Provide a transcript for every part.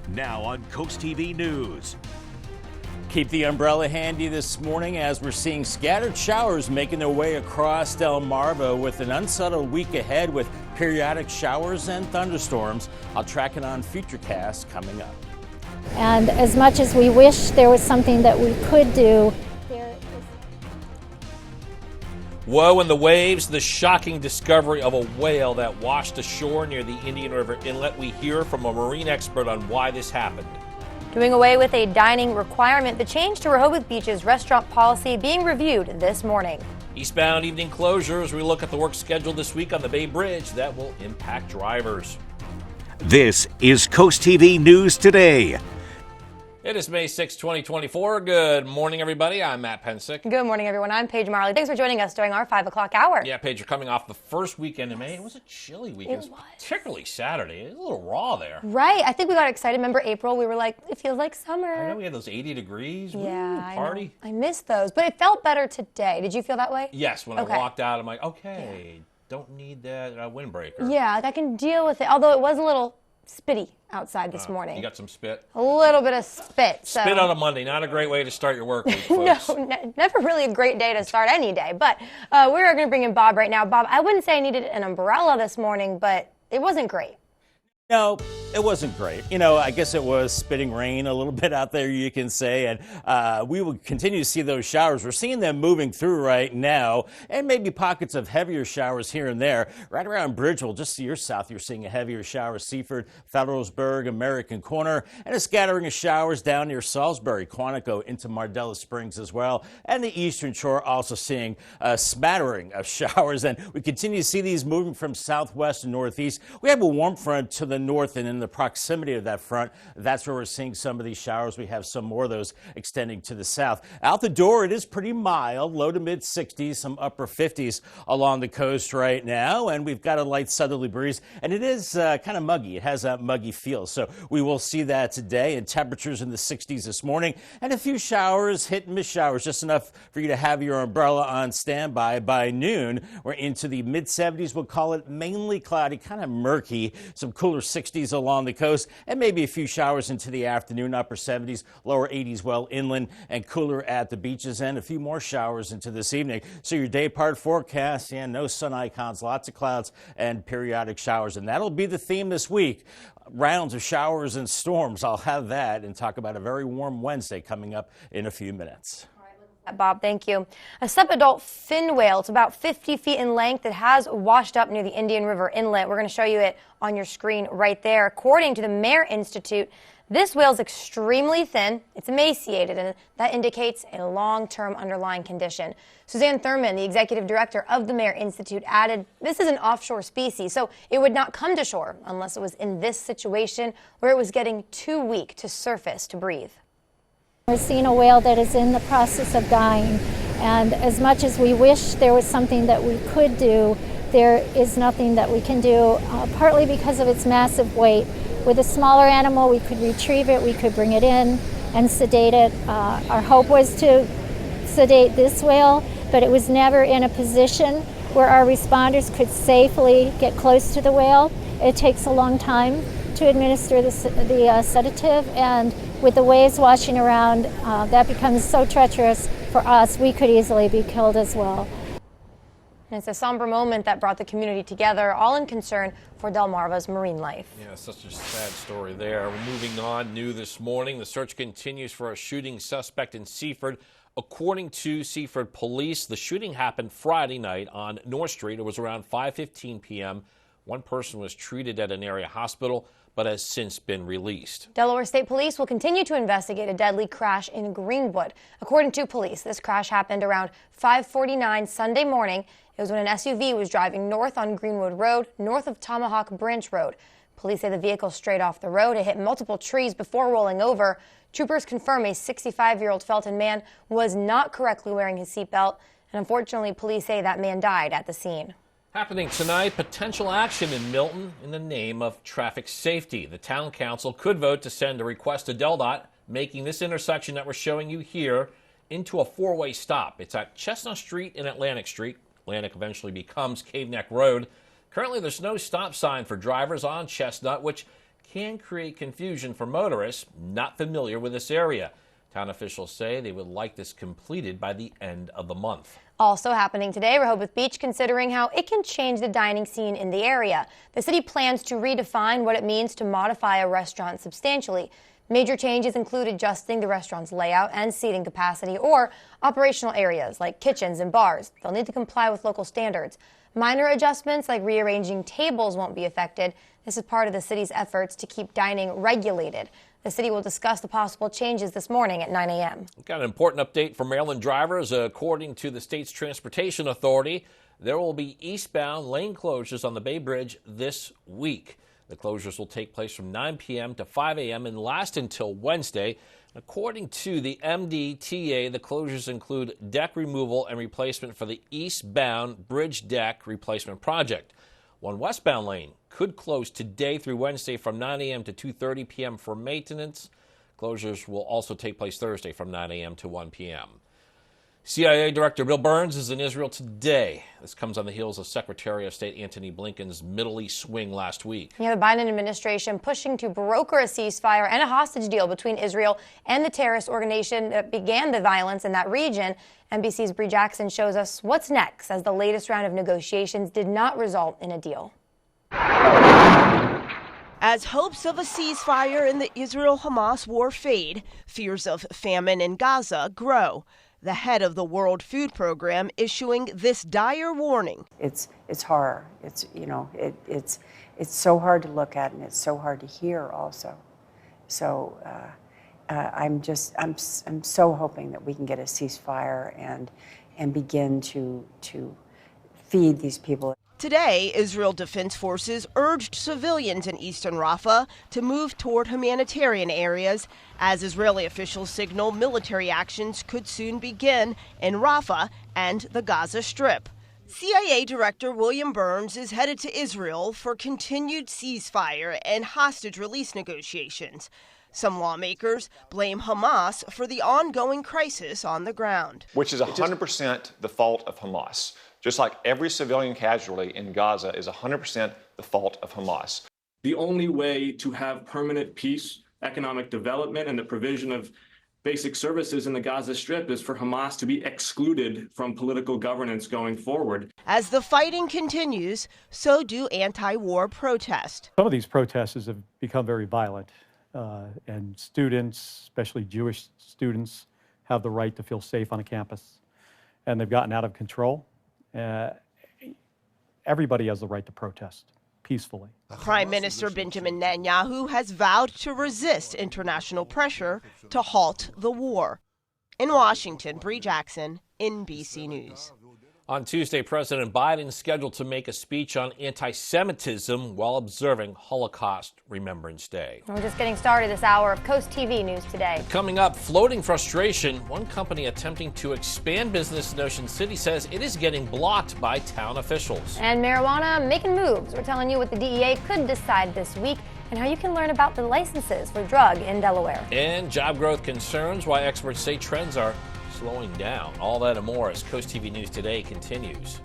Now on CoastTV News. Keep the umbrella handy this morning as we're seeing scattered showers making their way across Delmarva with an unsettled week ahead with periodic showers and thunderstorms. I'll track it on Futurecast coming up. And as much as we wish there was something that we could do, Woe in the waves, the shocking discovery of a whale that washed ashore near the Indian River Inlet. We hear from a marine expert on why this happened. Doing away with a dining requirement, the change to Rehoboth Beach's restaurant policy being reviewed this morning. Eastbound evening closures. We look at the work schedule this week on the Bay Bridge that will impact drivers. This is CoastTV News Today. It is May 6, 2024. Good morning, everybody. I'm Matt Pensick. Good morning, everyone. I'm Paige Marley. Thanks for joining us during our 5 o'clock hour. Yeah, Paige, you're coming off the first weekend in May. It was a chilly weekend. It was. Particularly Saturday. It was a little raw there. Right. I think we got excited. Remember April? We were like, it feels like summer. I know we had those 80 degrees. Yeah, Woo, party. I missed those, but it felt better today. Did you feel that way? Yes. When Okay. I walked out, I'm like, okay, don't need that windbreaker. Yeah, like I can deal with it. Although it was a little spitty outside this morning. You got some spit? A little bit of spit. So. Spit on a Monday, not a great way to start your work week, folks. No, never really a great day to start any day. But we're going to bring in Bob right now. Bob, I wouldn't say I needed an umbrella this morning, but it wasn't great. No, it wasn't great. You know, I guess it was spitting rain a little bit out there, you can say, and we will continue to see those showers. We're seeing them moving through right now, and maybe pockets of heavier showers here and there. Right around Bridgeville, just to your south, you're seeing a heavier shower. Seaford, Federalsburg, American Corner, and a scattering of showers down near Salisbury, Quantico, into Mardella Springs as well. And the eastern shore also seeing a smattering of showers, and we continue to see these moving from southwest to northeast. We have a warm front to the north, and in the proximity of that front, that's where we're seeing some of these showers. We have some more of those extending to the south. Out the door, it is pretty mild, low to mid 60s, some upper 50s along the coast right now, and we've got a light southerly breeze, and it is kind of muggy. It has that muggy feel, so we will see that today, and temperatures in the 60s this morning, and a few showers, hit and miss showers, just enough for you to have your umbrella on standby. By noon, we're into the mid 70s. We'll call it mainly cloudy, kind of murky, some cooler 60s along the coast, and maybe a few showers into the afternoon, upper 70s, lower 80s well inland, and cooler at the beaches, and a few more showers into this evening. So your day part forecast, yeah, no sun icons, lots of clouds and periodic showers, and that'll be the theme this week. Rounds of showers and storms. I'll have that and talk about a very warm Wednesday coming up in a few minutes. Bob, thank you. A sub-adult fin whale, it's about 50 feet in length. It has washed up near the Indian River Inlet. We're going to show you it on your screen right there. According to the Merr Institute, this whale is extremely thin, it's emaciated, and that indicates a long-term underlying condition. Suzanne Thurman, the executive director of the Merr Institute, added this is an offshore species, so it would not come to shore unless it was in this situation where it was getting too weak to surface to breathe. we're seeing a whale that is in the process of dying. And as much as we wish there was something that we could do, there is nothing that we can do, partly because of its massive weight. With a smaller animal, we could retrieve it, we could bring it in and sedate it. Our hope was to sedate this whale, but it was never in a position where our responders could safely get close to the whale. It takes a long time to administer the sedative, and with the waves washing around, that becomes so treacherous for us, we could easily be killed as well. And it's a somber moment that brought the community together, all in concern for Delmarva's marine life. Yeah, such a sad story there. We're moving on. New this morning, the search continues for a shooting suspect in Seaford. According to Seaford police, the shooting happened Friday night on North Street. It was around 5:15 p.m. One person was treated at an area hospital, but has since been released. Delaware State Police will continue to investigate a deadly crash in Greenwood. According to police, this crash happened around 5:49 Sunday morning. It was when an SUV was driving north on Greenwood Road, north of Tomahawk Branch Road. Police say the vehicle strayed off the road. It hit multiple trees before rolling over. Troopers confirm a 65-year-old Felton man was not correctly wearing his seatbelt, and unfortunately, police say that man died at the scene. Happening tonight, potential action in Milton in the name of traffic safety. The town council could vote to send a request to DelDOT, making this intersection that we're showing you here into a four-way stop. It's at Chestnut Street and Atlantic Street. Atlantic eventually becomes Cave Neck Road. Currently, there's no stop sign for drivers on Chestnut, which can create confusion for motorists not familiar with this area. Town officials say they would like this completed by the end of the month. Also happening today, Rehoboth Beach considering how it can change the dining scene in the area. The city plans to redefine what it means to modify a restaurant substantially. Major changes include adjusting the restaurant's layout and seating capacity, or operational areas like kitchens and bars. They'll need to comply with local standards. Minor adjustments like rearranging tables won't be affected. This is part of the city's efforts to keep dining regulated. The city will discuss the possible changes this morning at 9 a.m. We've got an important update for Maryland drivers. According to the state's Transportation Authority, there will be eastbound lane closures on the Bay Bridge this week. The closures will take place from 9 p.m. to 5 a.m. and last until Wednesday. According to the MDTA, the closures include deck removal and replacement for the eastbound bridge deck replacement project. One westbound lane could close today through Wednesday from 9 a.m. to 2:30 p.m. for maintenance. Closures will also take place Thursday from 9 a.m. to 1 p.m. CIA Director Bill Burns is in Israel today. This comes on the heels of Secretary of State Antony Blinken's Middle East swing last week. The Biden administration pushing to broker a ceasefire and a hostage deal between Israel and the terrorist organization that began the violence in that region. NBC's Bree Jackson shows us what's next, as the latest round of negotiations did not result in a deal. As hopes of a ceasefire in the Israel-Hamas war fade, fears of famine in Gaza grow. The head of the World Food Program issuing this dire warning. It's horror. It's so hard to look at, and it's so hard to hear also. So I'm so hoping that we can get a ceasefire and begin to feed these people. Today, Israel Defense Forces urged civilians in eastern Rafah to move toward humanitarian areas, as Israeli officials signal military actions could soon begin in Rafah and the Gaza Strip. CIA Director William Burns is headed to Israel for continued ceasefire and hostage release negotiations. Some lawmakers blame Hamas for the ongoing crisis on the ground. Which is 100% the fault of Hamas. Just like every civilian casualty in Gaza is 100% the fault of Hamas. The only way to have permanent peace, economic development, and the provision of basic services in the Gaza Strip is for Hamas to be excluded from political governance going forward. As the fighting continues, so do anti-war protests. Some of these protests have become very violent, and students, especially Jewish students, have the right to feel safe on a campus, and they've gotten out of control. Everybody has the right to protest peacefully. Prime Minister Benjamin Netanyahu has vowed to resist international pressure to halt the war. In Washington, Bree Jackson, NBC News. On Tuesday, President Biden is scheduled to make a speech on anti-Semitism while observing Holocaust Remembrance Day. We're just getting started this hour of Coast TV News today. Coming up, floating frustration. One company attempting to expand business in Ocean City says it is getting blocked by town officials. And marijuana making moves. We're telling you what the DEA could decide this week and how you can learn about the licenses for drug in Delaware. And job growth concerns, why experts say trends are slowing down. All that and more as Coast TV News Today continues.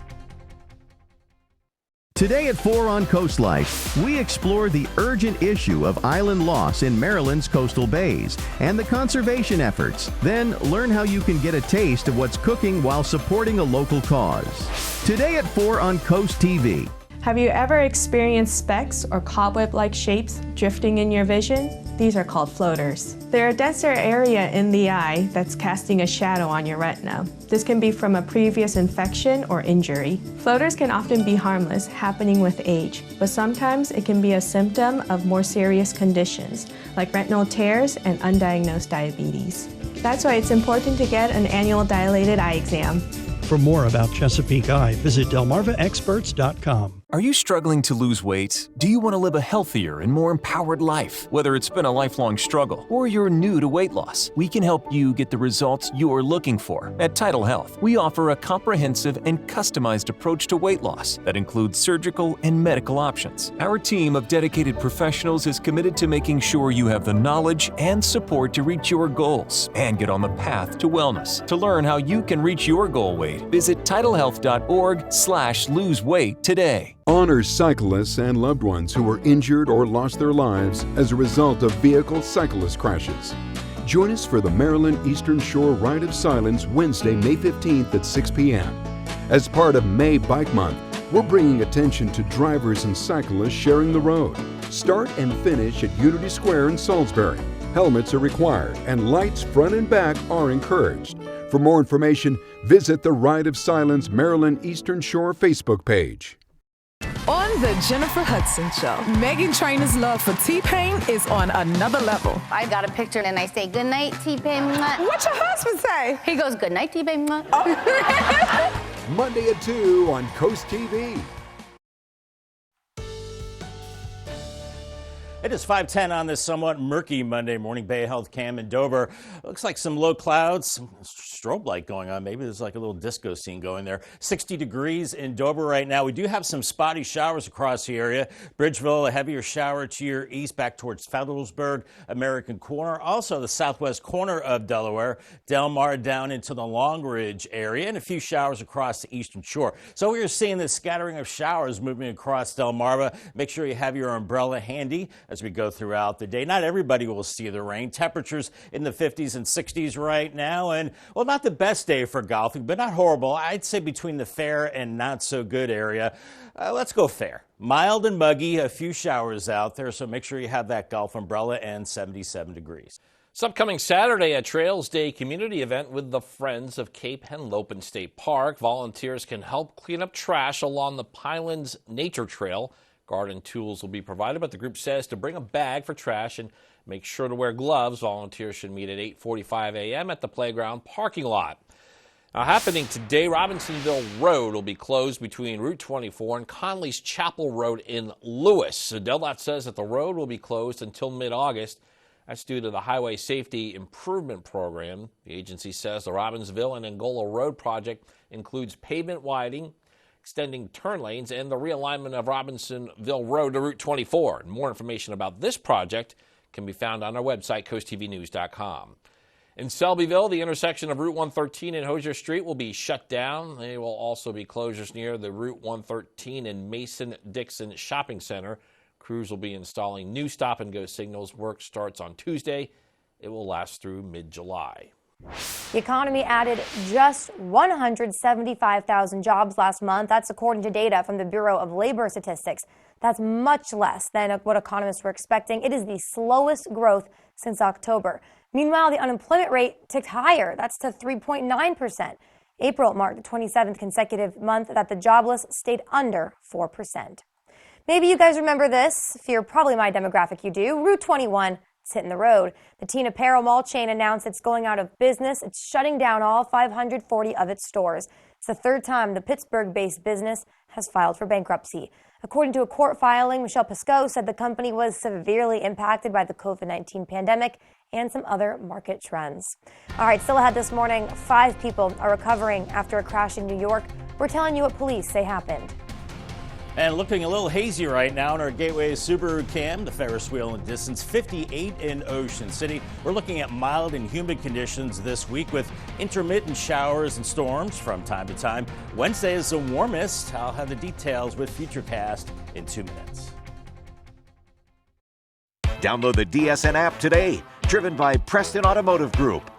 Today at 4 on Coast Life, we explore the urgent issue of island loss in Maryland's coastal bays and the conservation efforts. Then learn how you can get a taste of what's cooking while supporting a local cause. Today at 4 on Coast TV. Have you ever experienced specks or cobweb-like shapes drifting in your vision? These are called floaters. They're a denser area in the eye that's casting a shadow on your retina. This can be from a previous infection or injury. Floaters can often be harmless, happening with age, but sometimes it can be a symptom of more serious conditions, like retinal tears and undiagnosed diabetes. That's why it's important to get an annual dilated eye exam. For more about Chesapeake Eye, visit delmarvaexperts.com. Are you struggling to lose weight? Do you want to live a healthier and more empowered life? Whether it's been a lifelong struggle or you're new to weight loss, we can help you get the results you're looking for. At Tidal Health, we offer a comprehensive and customized approach to weight loss that includes surgical and medical options. Our team of dedicated professionals is committed to making sure you have the knowledge and support to reach your goals and get on the path to wellness. To learn how you can reach your goal weight, visit tidalhealth.org/lose weight today. Honor cyclists and loved ones who were injured or lost their lives as a result of vehicle cyclist crashes. Join us for the Maryland Eastern Shore Ride of Silence Wednesday, May 15th at 6 p.m. As part of May Bike Month, we're bringing attention to drivers and cyclists sharing the road. Start and finish at Unity Square in Salisbury. Helmets are required and lights front and back are encouraged. For more information, visit the Ride of Silence Maryland Eastern Shore Facebook page. On the Jennifer Hudson Show, Meghan Trainor's love for T-Pain is on another level. I got a picture and I say, good night, T-Pain. What's your husband say? He goes, good night, T-Pain. Monday at 2 on Coast TV. It is 5:10 on this somewhat murky Monday morning. Bay Health Cam in Dover. Looks like some low clouds, some strobe light going on. Maybe there's like a little disco scene going there. 60 degrees in Dover right now. We do have some spotty showers across the area. Bridgeville, a heavier shower to your east back towards Federalsburg, American Corner. Also the southwest corner of Delaware. Del Mar down into the Long Ridge area and a few showers across the eastern shore. So we're seeing this scattering of showers moving across Delmarva. Make sure you have your umbrella handy as we go throughout the day. Not everybody will see the rain. Temperatures in the 50s and 60s right now. And, well, not the best day for golfing, but not horrible. I'd say between the fair and not so good area. Let's go fair. Mild and muggy, a few showers out there, so make sure you have that golf umbrella, and 77 degrees. It's upcoming Saturday, a Trails Day community event with the Friends of Cape Henlopen State Park. Volunteers can help clean up trash along the Pinelands Nature Trail. Garden tools will be provided, but the group says to bring a bag for trash and make sure to wear gloves. Volunteers should meet at 8:45 a.m. at the playground parking lot. Now, happening today, Robinsonville Road will be closed between Route 24 and Conley's Chapel Road in Lewis. DelDOT says that the road will be closed until mid-August. That's due to the Highway Safety Improvement Program. The agency says the Robbinsville and Angola Road project includes pavement widening, extending turn lanes, and the realignment of Robinsonville Road to Route 24. And more information about this project can be found on our website, coasttvnews.com. In Selbyville, the intersection of Route 113 and Hosier Street will be shut down. There will also be closures near the Route 113 and Mason-Dixon Shopping Center. Crews will be installing new stop-and-go signals. Work starts on Tuesday. It will last through mid-July. The economy added just 175,000 jobs last month. That's according to data from the Bureau of Labor Statistics. That's much less than what economists were expecting. It is the slowest growth since October. Meanwhile, the unemployment rate ticked higher. That's to 3.9%. April marked the 27th consecutive month that the jobless stayed under 4%. Maybe you guys remember this. If you're probably my demographic, you do. Route 21. It's hitting the road. The teen apparel mall chain announced it's going out of business. It's shutting down all 540 of its stores. It's the third time the Pittsburgh-based business has filed for bankruptcy. According to a court filing, Michelle Piscoe said the company was severely impacted by the COVID-19 pandemic and some other market trends. All right, still ahead this morning, 5 people are recovering after a crash in New York. We're telling you what police say happened. And looking a little hazy right now in our Gateway Subaru Cam, the Ferris wheel in distance, 58 in Ocean City. We're looking at mild and humid conditions this week with intermittent showers and storms from time to time. Wednesday is the warmest. I'll have the details with Futurecast in 2 minutes. Download the DSN app today. Driven by Preston Automotive Group.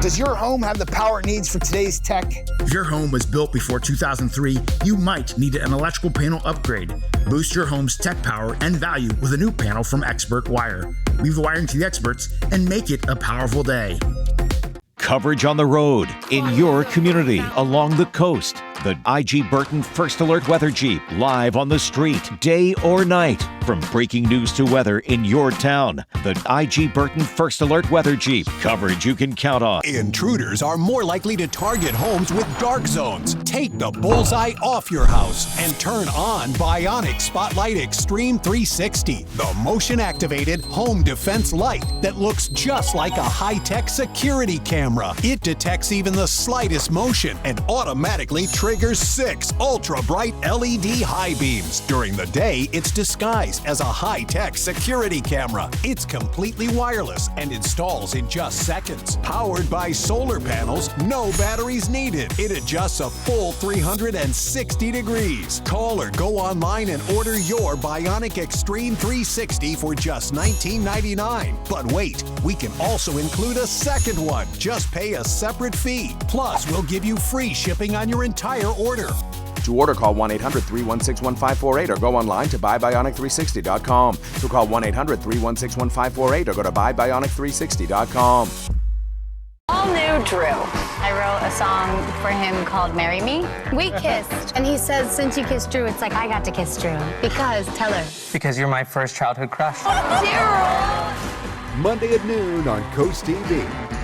Does your home have the power it needs for today's tech? If your home was built before 2003, you might need an electrical panel upgrade. Boost your home's tech power and value with a new panel from Expert Wire. Leave the wiring to the experts and make it a powerful day. Coverage on the road, in your community, along the coast. The IG Burton First Alert Weather Jeep, live on the street, day or night. From breaking news to weather in your town, the IG Burton First Alert Weather Jeep. Coverage you can count on. Intruders are more likely to target homes with dark zones. Take the bullseye off your house and turn on Bionic Spotlight Extreme 360, the motion-activated home defense light that looks just like a high-tech security camera. It detects even the slightest motion and automatically triggers 6 ultra-bright LED high beams. During the day, it's disguised eyes as a high-tech security camera. It's completely wireless and installs in just seconds. Powered by solar panels, no batteries needed. It adjusts a full 360 degrees. Call or go online and order your Bionic Extreme 360 for just $19.99. But wait, we can also include a second one. Just pay a separate fee. Plus, we'll give you free shipping on your entire order. To order, call 1-800-316-1548 or go online to buybionic360.com. So call 1-800-316-1548 or go to buybionic360.com. All new Drew. I wrote a song for him called Marry Me. We kissed. And he says, since you kissed Drew, it's like I got to kiss Drew. Because, tell her. Because you're my first childhood crush. Monday at noon on CoastTV.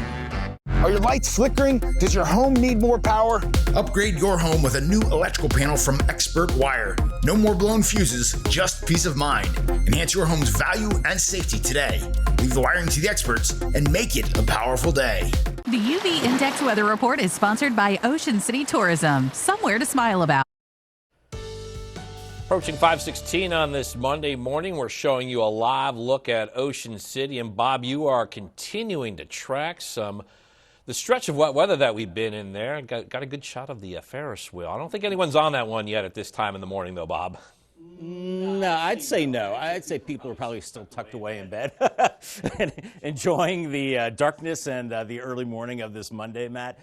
Are your lights flickering? Does your home need more power? Upgrade your home with a new electrical panel from Expert Wire. No more blown fuses, just peace of mind. Enhance your home's value and safety today. Leave the wiring to the experts and make it a powerful day. The UV Index Weather Report is sponsored by Ocean City Tourism. Somewhere to smile about. Approaching 5:16 on this Monday morning, we're showing you a live look at Ocean City. And Bob, you are continuing to track the stretch of wet weather that we've been in there. Got a good shot of the Ferris wheel. I don't think anyone's on that one yet at this time in the morning, though, Bob. No, I'd say no. I'd say people are probably still tucked away in bed and enjoying the darkness and the early morning of this Monday, Matt.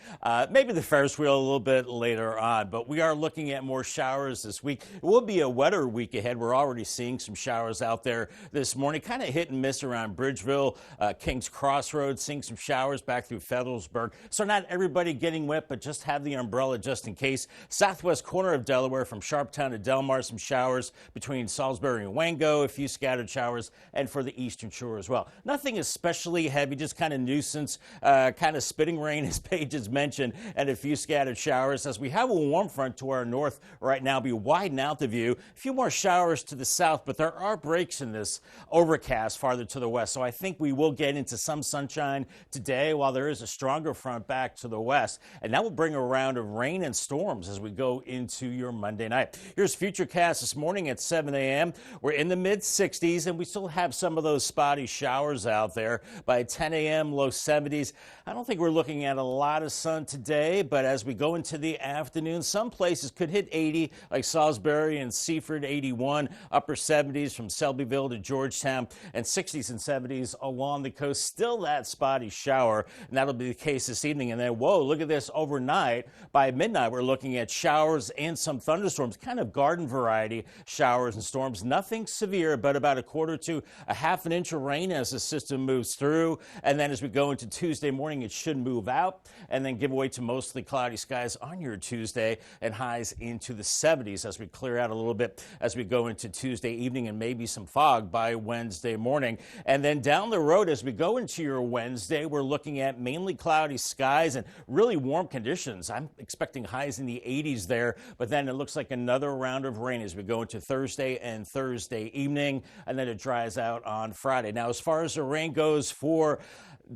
Maybe the Ferris wheel a little bit later on, but we are looking at more showers this week. It will be a wetter week ahead. We're already seeing some showers out there this morning, kind of hit and miss around Bridgeville, Kings Crossroads, seeing some showers back through Federalsburg. So not everybody getting wet, but just have the umbrella just in case. Southwest corner of Delaware from Sharptown to Delmar, some showers between Salisbury and Wango, a few scattered showers, and for the eastern shore as well. Nothing especially heavy, just kind of nuisance, kind of spitting rain, as Paige has mentioned, and a few scattered showers. As we have a warm front to our north right now, be widen out the view. A few more showers to the south, but there are breaks in this overcast farther to the west. So I think we will get into some sunshine today, while there is a stronger front back to the west. And that will bring a round of rain and storms as we go into your Monday night. Here's Futurecast this morning at 7 a.m. We're in the mid-60s, and we still have some of those spotty showers out there. By 10 a.m., low 70s. I don't think we're looking at a lot of sun today, but as we go into the afternoon, some places could hit 80, like Salisbury and Seaford, 81, upper 70s from Selbyville to Georgetown, and 60s and 70s along the coast. Still that spotty shower, and that'll be the case this evening. And then, whoa, look at this overnight. By midnight, we're looking at showers and some thunderstorms, kind of garden variety showers and storms. Nothing severe, but about a quarter to a half an inch of rain as the system moves through. And then as we go into Tuesday morning, it should move out and then give way to mostly cloudy skies on your Tuesday, and highs into the 70s as we clear out a little bit as we go into Tuesday evening, and maybe some fog by Wednesday morning. And then down the road as we go into your Wednesday, we're looking at mainly cloudy skies and really warm conditions. I'm expecting highs in the 80s there, but then it looks like another round of rain as we go into Thursday and Thursday evening, and then it dries out on Friday. Now, as far as the rain goes for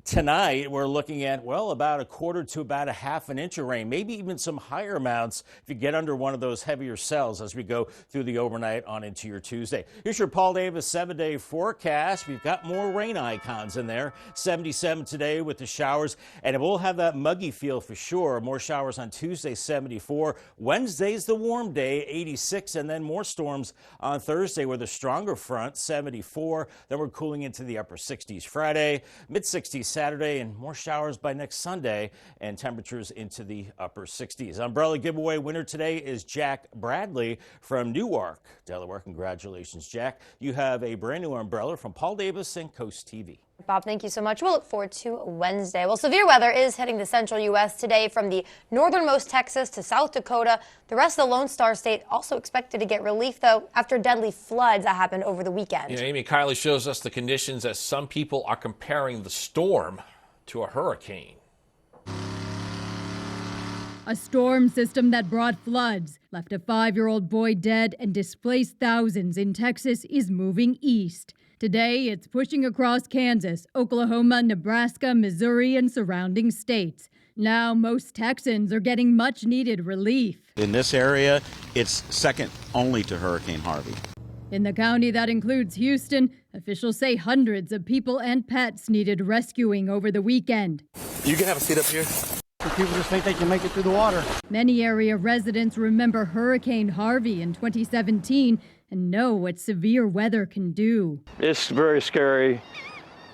tonight, we're looking at, well, about a quarter to about a half an inch of rain, maybe even some higher amounts if you get under one of those heavier cells as we go through the overnight on into your Tuesday. Here's your Paul Davis 7-day forecast. We've got more rain icons in there. 77 today with the showers, and it will have that muggy feel for sure. More showers on Tuesday, 74. Wednesday's the warm day, 86, and then more storms on Thursday with a stronger front, 74. Then we're cooling into the upper 60s Friday, mid-60s Saturday, and more showers by next Sunday, and temperatures into the upper 60s. Umbrella giveaway winner today is Jack Bradley from Newark, Delaware. Congratulations, Jack. You have a brand new umbrella from Paul Davis and CoastTV. Bob, thank you so much. We'll look forward to Wednesday. Well, severe weather is hitting the central U.S. today from the northernmost Texas to South Dakota. The rest of the Lone Star State also expected to get relief, though, after deadly floods that happened over the weekend. Yeah, Amy Kiley shows us the conditions as some people are comparing the storm to a hurricane. A storm system that brought floods, left a 5-year-old boy dead, and displaced thousands in Texas is moving east. Today, it's pushing across Kansas, Oklahoma, Nebraska, Missouri, and surrounding states. Now, most Texans are getting much-needed relief. In this area, it's second only to Hurricane Harvey. In the county that includes Houston, officials say hundreds of people and pets needed rescuing over the weekend. You can have a seat up here. People just think they can make it through the water. Many area residents remember Hurricane Harvey in 2017 and know what severe weather can do. It's very scary.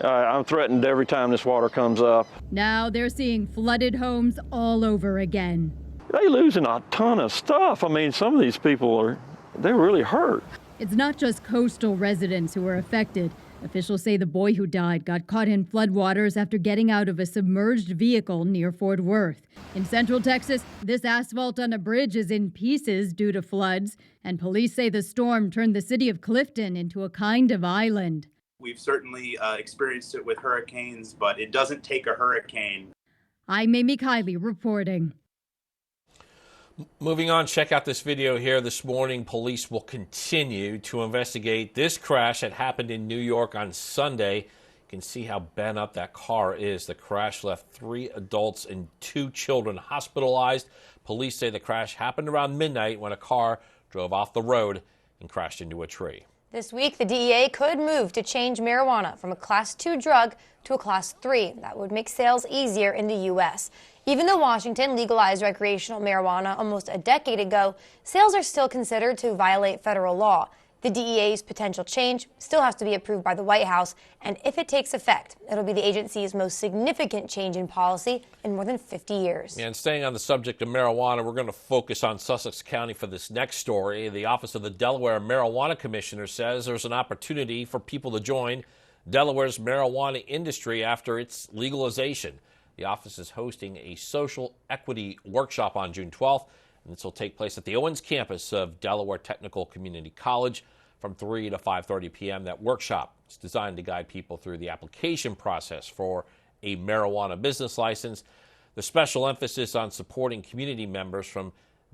I'm threatened every time this water comes up. Now they're seeing flooded homes all over again. They're losing a ton of stuff. I mean, some of these people they're really hurt. It's not just coastal residents who are affected. Officials say the boy who died got caught in floodwaters after getting out of a submerged vehicle near Fort Worth. In Central Texas, this asphalt on a bridge is in pieces due to floods, and police say the storm turned the city of Clifton into a kind of island. We've certainly experienced it with hurricanes, but it doesn't take a hurricane. I'm Amy Kiley reporting. Moving on, check out this video here. This morning, police will continue to investigate this crash that happened in New York on Sunday. You can see how bent up that car is. The crash left 3 adults and 2 children hospitalized. Police say the crash happened around midnight when a car drove off the road and crashed into a tree. This week, the DEA could move to change marijuana from a Class 2 drug to a Class 3. That would make sales easier in the U.S. Even though Washington legalized recreational marijuana almost a decade ago, sales are still considered to violate federal law. The DEA's potential change still has to be approved by the White House, and if it takes effect, it'll be the agency's most significant change in policy in more than 50 years. And staying on the subject of marijuana, we're going to focus on Sussex County for this next story. The Office of the Delaware Marijuana Commissioner says there's an opportunity for people to join Delaware's marijuana industry after its legalization. The office is hosting a social equity workshop on June 12th, and this will take place at the Owens campus of Delaware Technical Community College from 3 to 5:30 p.m. That workshop is designed to guide people through the application process for a marijuana business license. The special emphasis on supporting community members from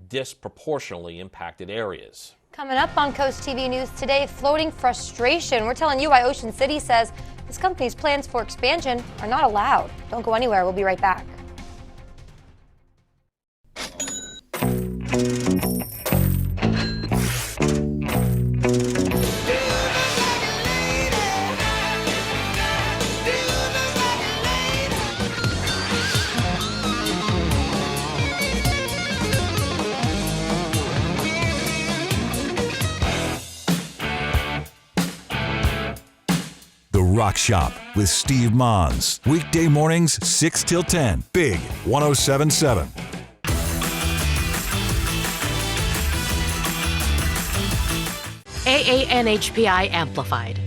disproportionately impacted areas. Coming up on Coast TV News today, floating frustration. We're telling you why Ocean City says this company's plans for expansion are not allowed. Don't go anywhere. We'll be right back. Rock Shop with Steve Mons. Weekday mornings, 6 till 10. Big 107.7. AANHPI Amplified.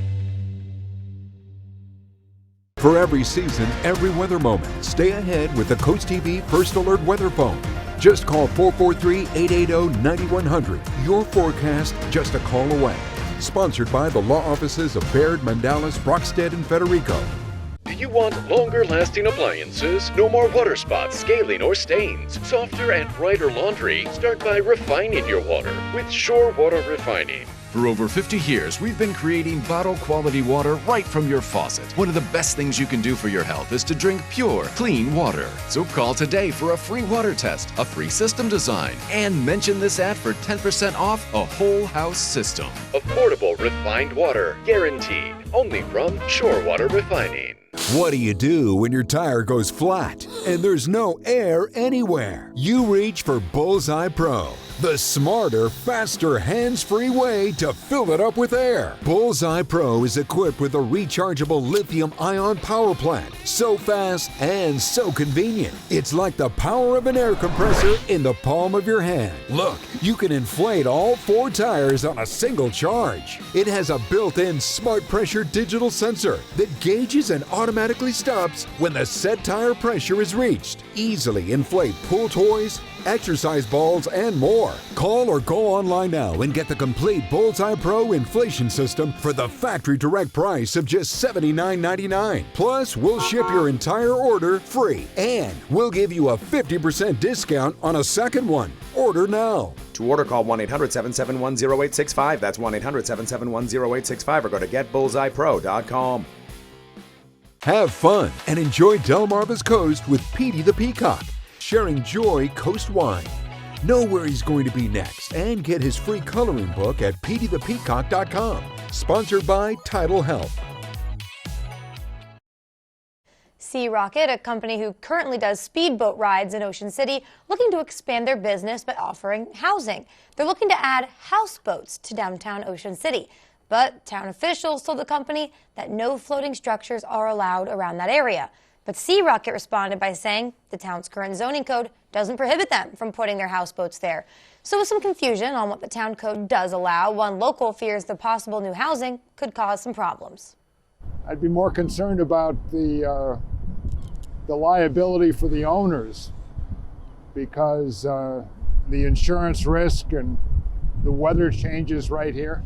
For every season, every weather moment, stay ahead with the CoastTV First Alert Weather Phone. Just call 443-880-9100. Your forecast just a call away. Sponsored by the law offices of Baird, Mandalis, Brockstead, and Federico. Do you want longer-lasting appliances? No more water spots, scaling, or stains. Softer and brighter laundry? Start by refining your water with Shore Water Refining. For over 50 years, we've been creating bottle-quality water right from your faucet. One of the best things you can do for your health is to drink pure, clean water. So call today for a free water test, a free system design, and mention this ad for 10% off a whole house system. Affordable refined water, guaranteed. Only from Shore Water Refining. What do you do when your tire goes flat and there's no air anywhere? You reach for Bullseye Pro, the smarter, faster, hands-free way to fill it up with air. Bullseye Pro is equipped with a rechargeable lithium-ion power plant. So fast and so convenient. It's like the power of an air compressor in the palm of your hand. Look, you can inflate all 4 tires on a single charge. It has a built-in smart pressure digital sensor that gauges and automatically stops when the set tire pressure is reached. Easily inflate pool toys, exercise balls, and more. Call or go online now and get the complete Bullseye Pro inflation system for the factory direct price of just $79.99. Plus, we'll ship your entire order free, and we'll give you a 50% discount on a second one. Order now. To order, call 1-800-771-0865. That's 1-800-771-0865, or go to getbullseyepro.com. Have fun and enjoy Delmarva's Coast with Petey the Peacock, sharing joy coast-wide. Know where he's going to be next and get his free coloring book at peteythepeacock.com. Sponsored by Tidal Health. Sea Rocket, a company who currently does speedboat rides in Ocean City, looking to expand their business by offering housing. They're looking to add houseboats to downtown Ocean City. But town officials told the company that no floating structures are allowed around that area. But Sea Rocket responded by saying the town's current zoning code doesn't prohibit them from putting their houseboats there. So with some confusion on what the town code does allow, one local fears the possible new housing could cause some problems. I'd be more concerned about the liability for the owners, because the insurance risk and the weather changes right here.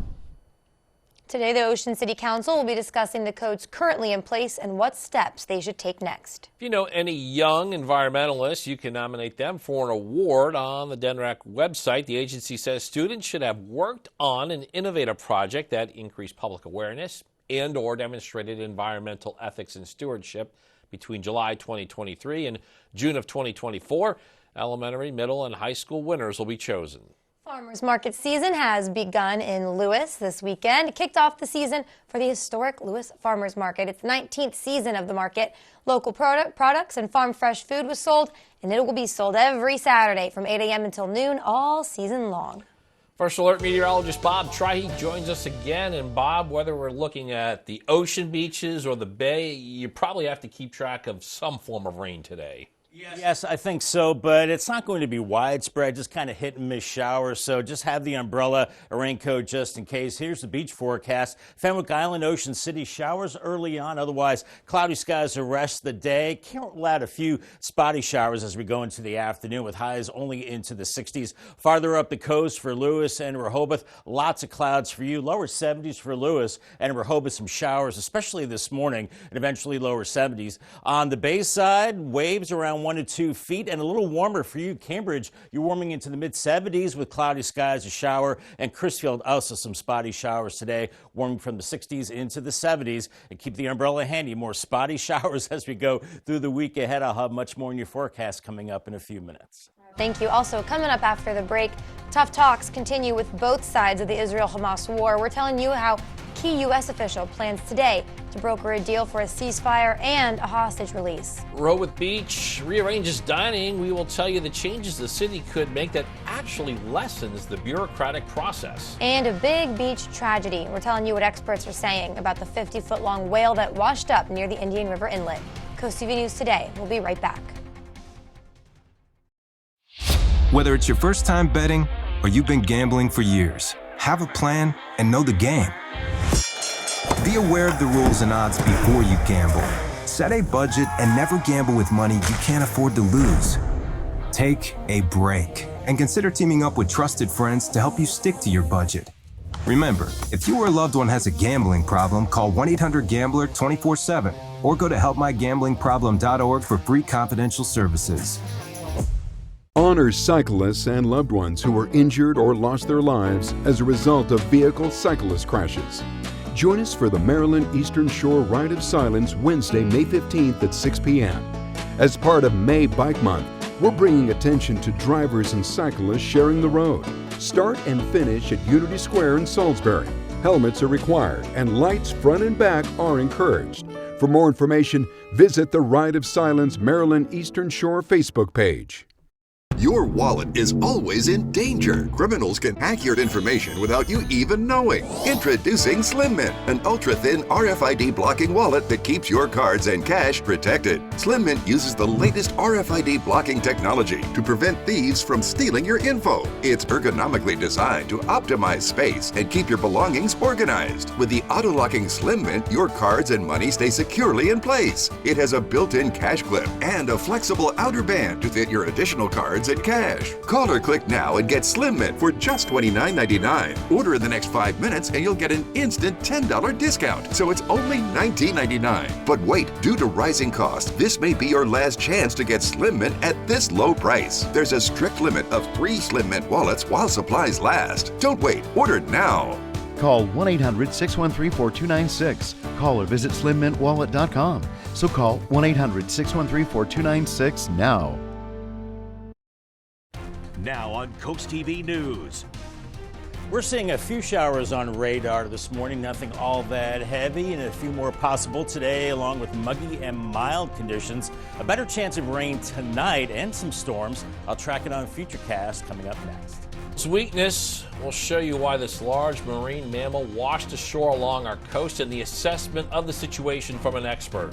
Today, the Ocean City Council will be discussing the codes currently in place and what steps they should take next. If you know any young environmentalists, you can nominate them for an award on the DNRAC website. The agency says students should have worked on an innovative project that increased public awareness and/or demonstrated environmental ethics and stewardship between July 2023 and June of 2024. Elementary, middle, and high school winners will be chosen. Farmers market season has begun in Lewis this weekend. It kicked off the season for the historic Lewis Farmers Market. It's the 19th season of the market. Local products and farm fresh food was sold, and it will be sold every Saturday from 8 a.m. until noon all season long. First Alert meteorologist Bob Trihey joins us again. And Bob, whether we're looking at the ocean beaches or the bay, you probably have to keep track of some form of rain today. Yes, I think so, but it's not going to be widespread, just kind of hit and miss showers. So just have the umbrella, a raincoat just in case. Here's the beach forecast. Fenwick Island, Ocean City, showers early on. Otherwise, cloudy skies the rest of the day. Can't rule out a few spotty showers as we go into the afternoon with highs only into the 60s. Farther up the coast for Lewis and Rehoboth, lots of clouds for you. Lower 70s for Lewis and Rehoboth, some showers, especially this morning, and eventually lower 70s. On the bay side, waves around 1 to 2 feet and a little warmer for you. Cambridge, you're warming into the mid-70s with cloudy skies, a shower, and Crisfield also some spotty showers today, warming from the 60s into the 70s. And keep the umbrella handy. More spotty showers as we go through the week ahead. I'll have much more in your forecast coming up in a few minutes. Thank you. Also, coming up after the break, tough talks continue with both sides of the Israel-Hamas war. We're telling you how key U.S. official plans today to broker a deal for a ceasefire and a hostage release. Rehoboth Beach rearranges dining. We will tell you the changes the city could make that actually lessens the bureaucratic process. And a big beach tragedy. We're telling you what experts are saying about the 50-foot-long whale that washed up near the Indian River Inlet. CoastTV News Today. We'll be right back. Whether it's your first time betting or you've been gambling for years, have a plan and know the game. Be aware of the rules and odds before you gamble. Set a budget and never gamble with money you can't afford to lose. Take a break and consider teaming up with trusted friends to help you stick to your budget. Remember, if you or a loved one has a gambling problem, call 1-800-GAMBLER 24/7 or go to helpmygamblingproblem.org for free confidential services. Honor cyclists and loved ones who were injured or lost their lives as a result of vehicle cyclist crashes. Join us for the Maryland Eastern Shore Ride of Silence Wednesday, May 15th at 6 p.m. As part of May Bike Month, we're bringing attention to drivers and cyclists sharing the road. Start and finish at Unity Square in Salisbury. Helmets are required and lights front and back are encouraged. For more information, visit the Ride of Silence Maryland Eastern Shore Facebook page. Your wallet is always in danger. Criminals can hack your information without you even knowing. Introducing Slim Mint, an ultra-thin RFID blocking wallet that keeps your cards and cash protected. Slim Mint uses the latest RFID blocking technology to prevent thieves from stealing your info. It's ergonomically designed to optimize space and keep your belongings organized. With the auto-locking Slim Mint, your cards and money stay securely in place. It has a built-in cash clip and a flexible outer band to fit your additional cards and cash. Call or click now and get Slim Mint for just $29.99. Order in the next 5 minutes and you'll get an instant $10 discount. So it's only $19.99. But wait, due to rising costs, this may be your last chance to get Slim Mint at this low price. There's a strict limit of 3 Slim Mint wallets while supplies last. Don't wait, order now. Call 1-800-613-4296. Call or visit slimmintwallet.com. So call 1-800-613-4296 now. Now on CoastTV News. We're seeing a few showers on radar this morning, nothing all that heavy, and a few more possible today, along with muggy and mild conditions. A better chance of rain tonight and some storms. I'll track it on Futurecast coming up next. This weakness will show you why this large marine mammal washed ashore along our coast and the assessment of the situation from an expert.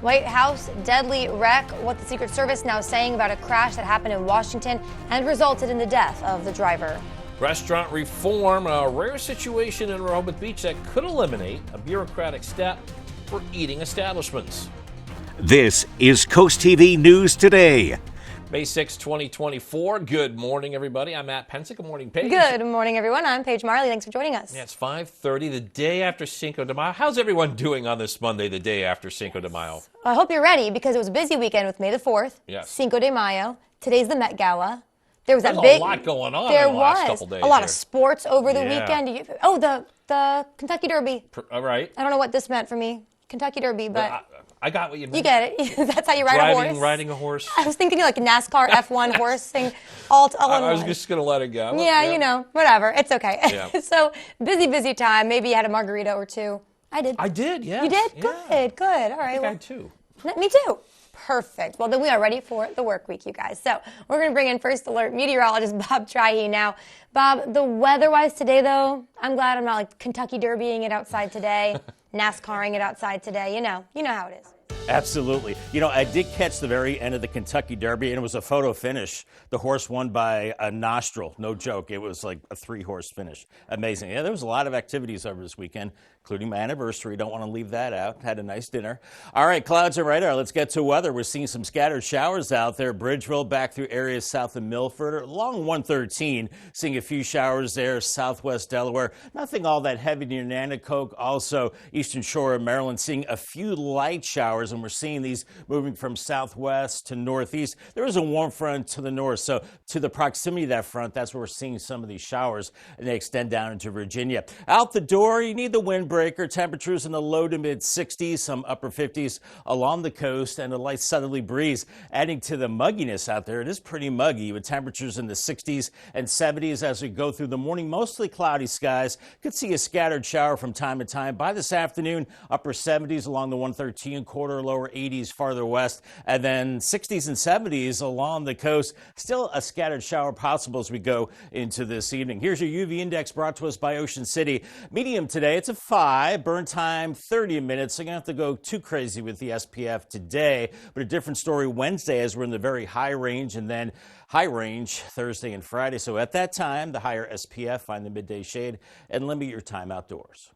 White House deadly wreck, what the Secret Service now saying about a crash that happened in Washington and resulted in the death of the driver. Restaurant reform, a rare situation in Rehoboth Beach that could eliminate a bureaucratic step for eating establishments. This is CoastTV News Today. May 6, 2024. Good morning, everybody. I'm Matt Pensick. Good morning, Paige. Good morning, everyone. I'm Paige Marley. Thanks for joining us. Yeah, it's 5:30, the day after Cinco de Mayo. How's everyone doing on this Monday, the day after Cinco de Mayo? I hope you're ready because it was a busy weekend with May the 4th, Yes. Cinco de Mayo. Today's the Met Gala. There was There's that big. a lot going on There in the last was couple days a lot here. of sports over the Yeah. weekend. The Kentucky Derby. All right. I don't know what this meant for me. Kentucky Derby, but I got what you meant. you get it. That's how you ride a horse. Riding a horse. I was thinking like a NASCAR F1 horse thing, all in I was one. just going to let it go. Yeah, you know, whatever. It's okay. Yeah. So busy time. Maybe you had a margarita or two. I did. I did, yes. You did? Yeah. Good. All right. I too. Me too. Perfect. Well, then we are ready for the work week, you guys. So we're going to bring in First Alert meteorologist Bob Trihey now. Bob, the weather-wise today, though, I'm glad I'm not like Kentucky Derbying it outside today, NASCARing it outside today. You know how it is. Absolutely. You know, I did catch the very end of the Kentucky Derby, and it was a photo finish. The horse won by a nostril. No joke. It was like a 3-horse finish. Amazing. Yeah, there was a lot of activities over this weekend, including my anniversary. Don't want to leave that out. Had a nice dinner. All right, clouds and radar. Let's get to weather. We're seeing some scattered showers out there. Bridgeville back through areas south of Milford, along 113. Seeing a few showers there, southwest Delaware. Nothing all that heavy near Nanticoke. Also, eastern shore of Maryland, seeing a few light showers, and we're seeing these moving from southwest to northeast. There is a warm front to the north, so to the proximity of that front, that's where we're seeing some of these showers, and they extend down into Virginia. Out the door, you need the windbreaker. Temperatures in the low to mid 60s, some upper 50s along the coast, and a light southerly breeze adding to the mugginess out there. It is pretty muggy with temperatures in the 60s and 70s as we go through the morning. Mostly cloudy skies. Could see a scattered shower from time to time. By this afternoon, upper 70s along the 113 corridor, lower 80s farther west, and then 60s and 70s along the coast. Still a scattered shower possible as we go into this evening. Here's your UV index brought to us by Ocean City. Medium today, it's a 5. Burn time 30 minutes. So you're going to have to go too crazy with the SPF today, but a different story Wednesday as we're in the very high range, and then high range Thursday and Friday. So at that time, the higher SPF, find the midday shade and limit your time outdoors.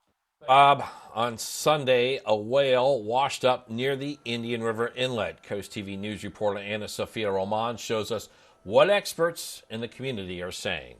Bob, on Sunday, a whale washed up near the Indian River Inlet. Coast TV News reporter Anna Sophia Roman shows us what experts in the community are saying.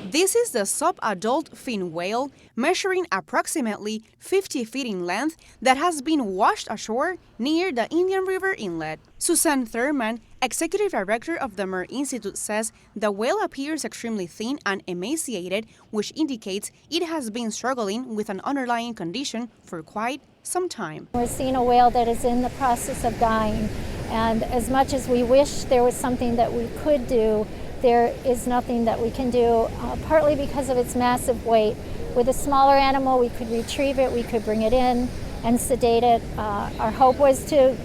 This is the sub-adult fin whale, measuring approximately 50 feet in length, that has been washed ashore near the Indian River Inlet. Suzanne Thurman, executive director of the Merr Institute, says the whale appears extremely thin and emaciated, which indicates it has been struggling with an underlying condition for quite some time. We're seeing a whale that is in the process of dying, and as much as we wish there was something that we could do, there is nothing that we can do, partly because of its massive weight. With a smaller animal, we could retrieve it, we could bring it in and sedate it. Our hope was to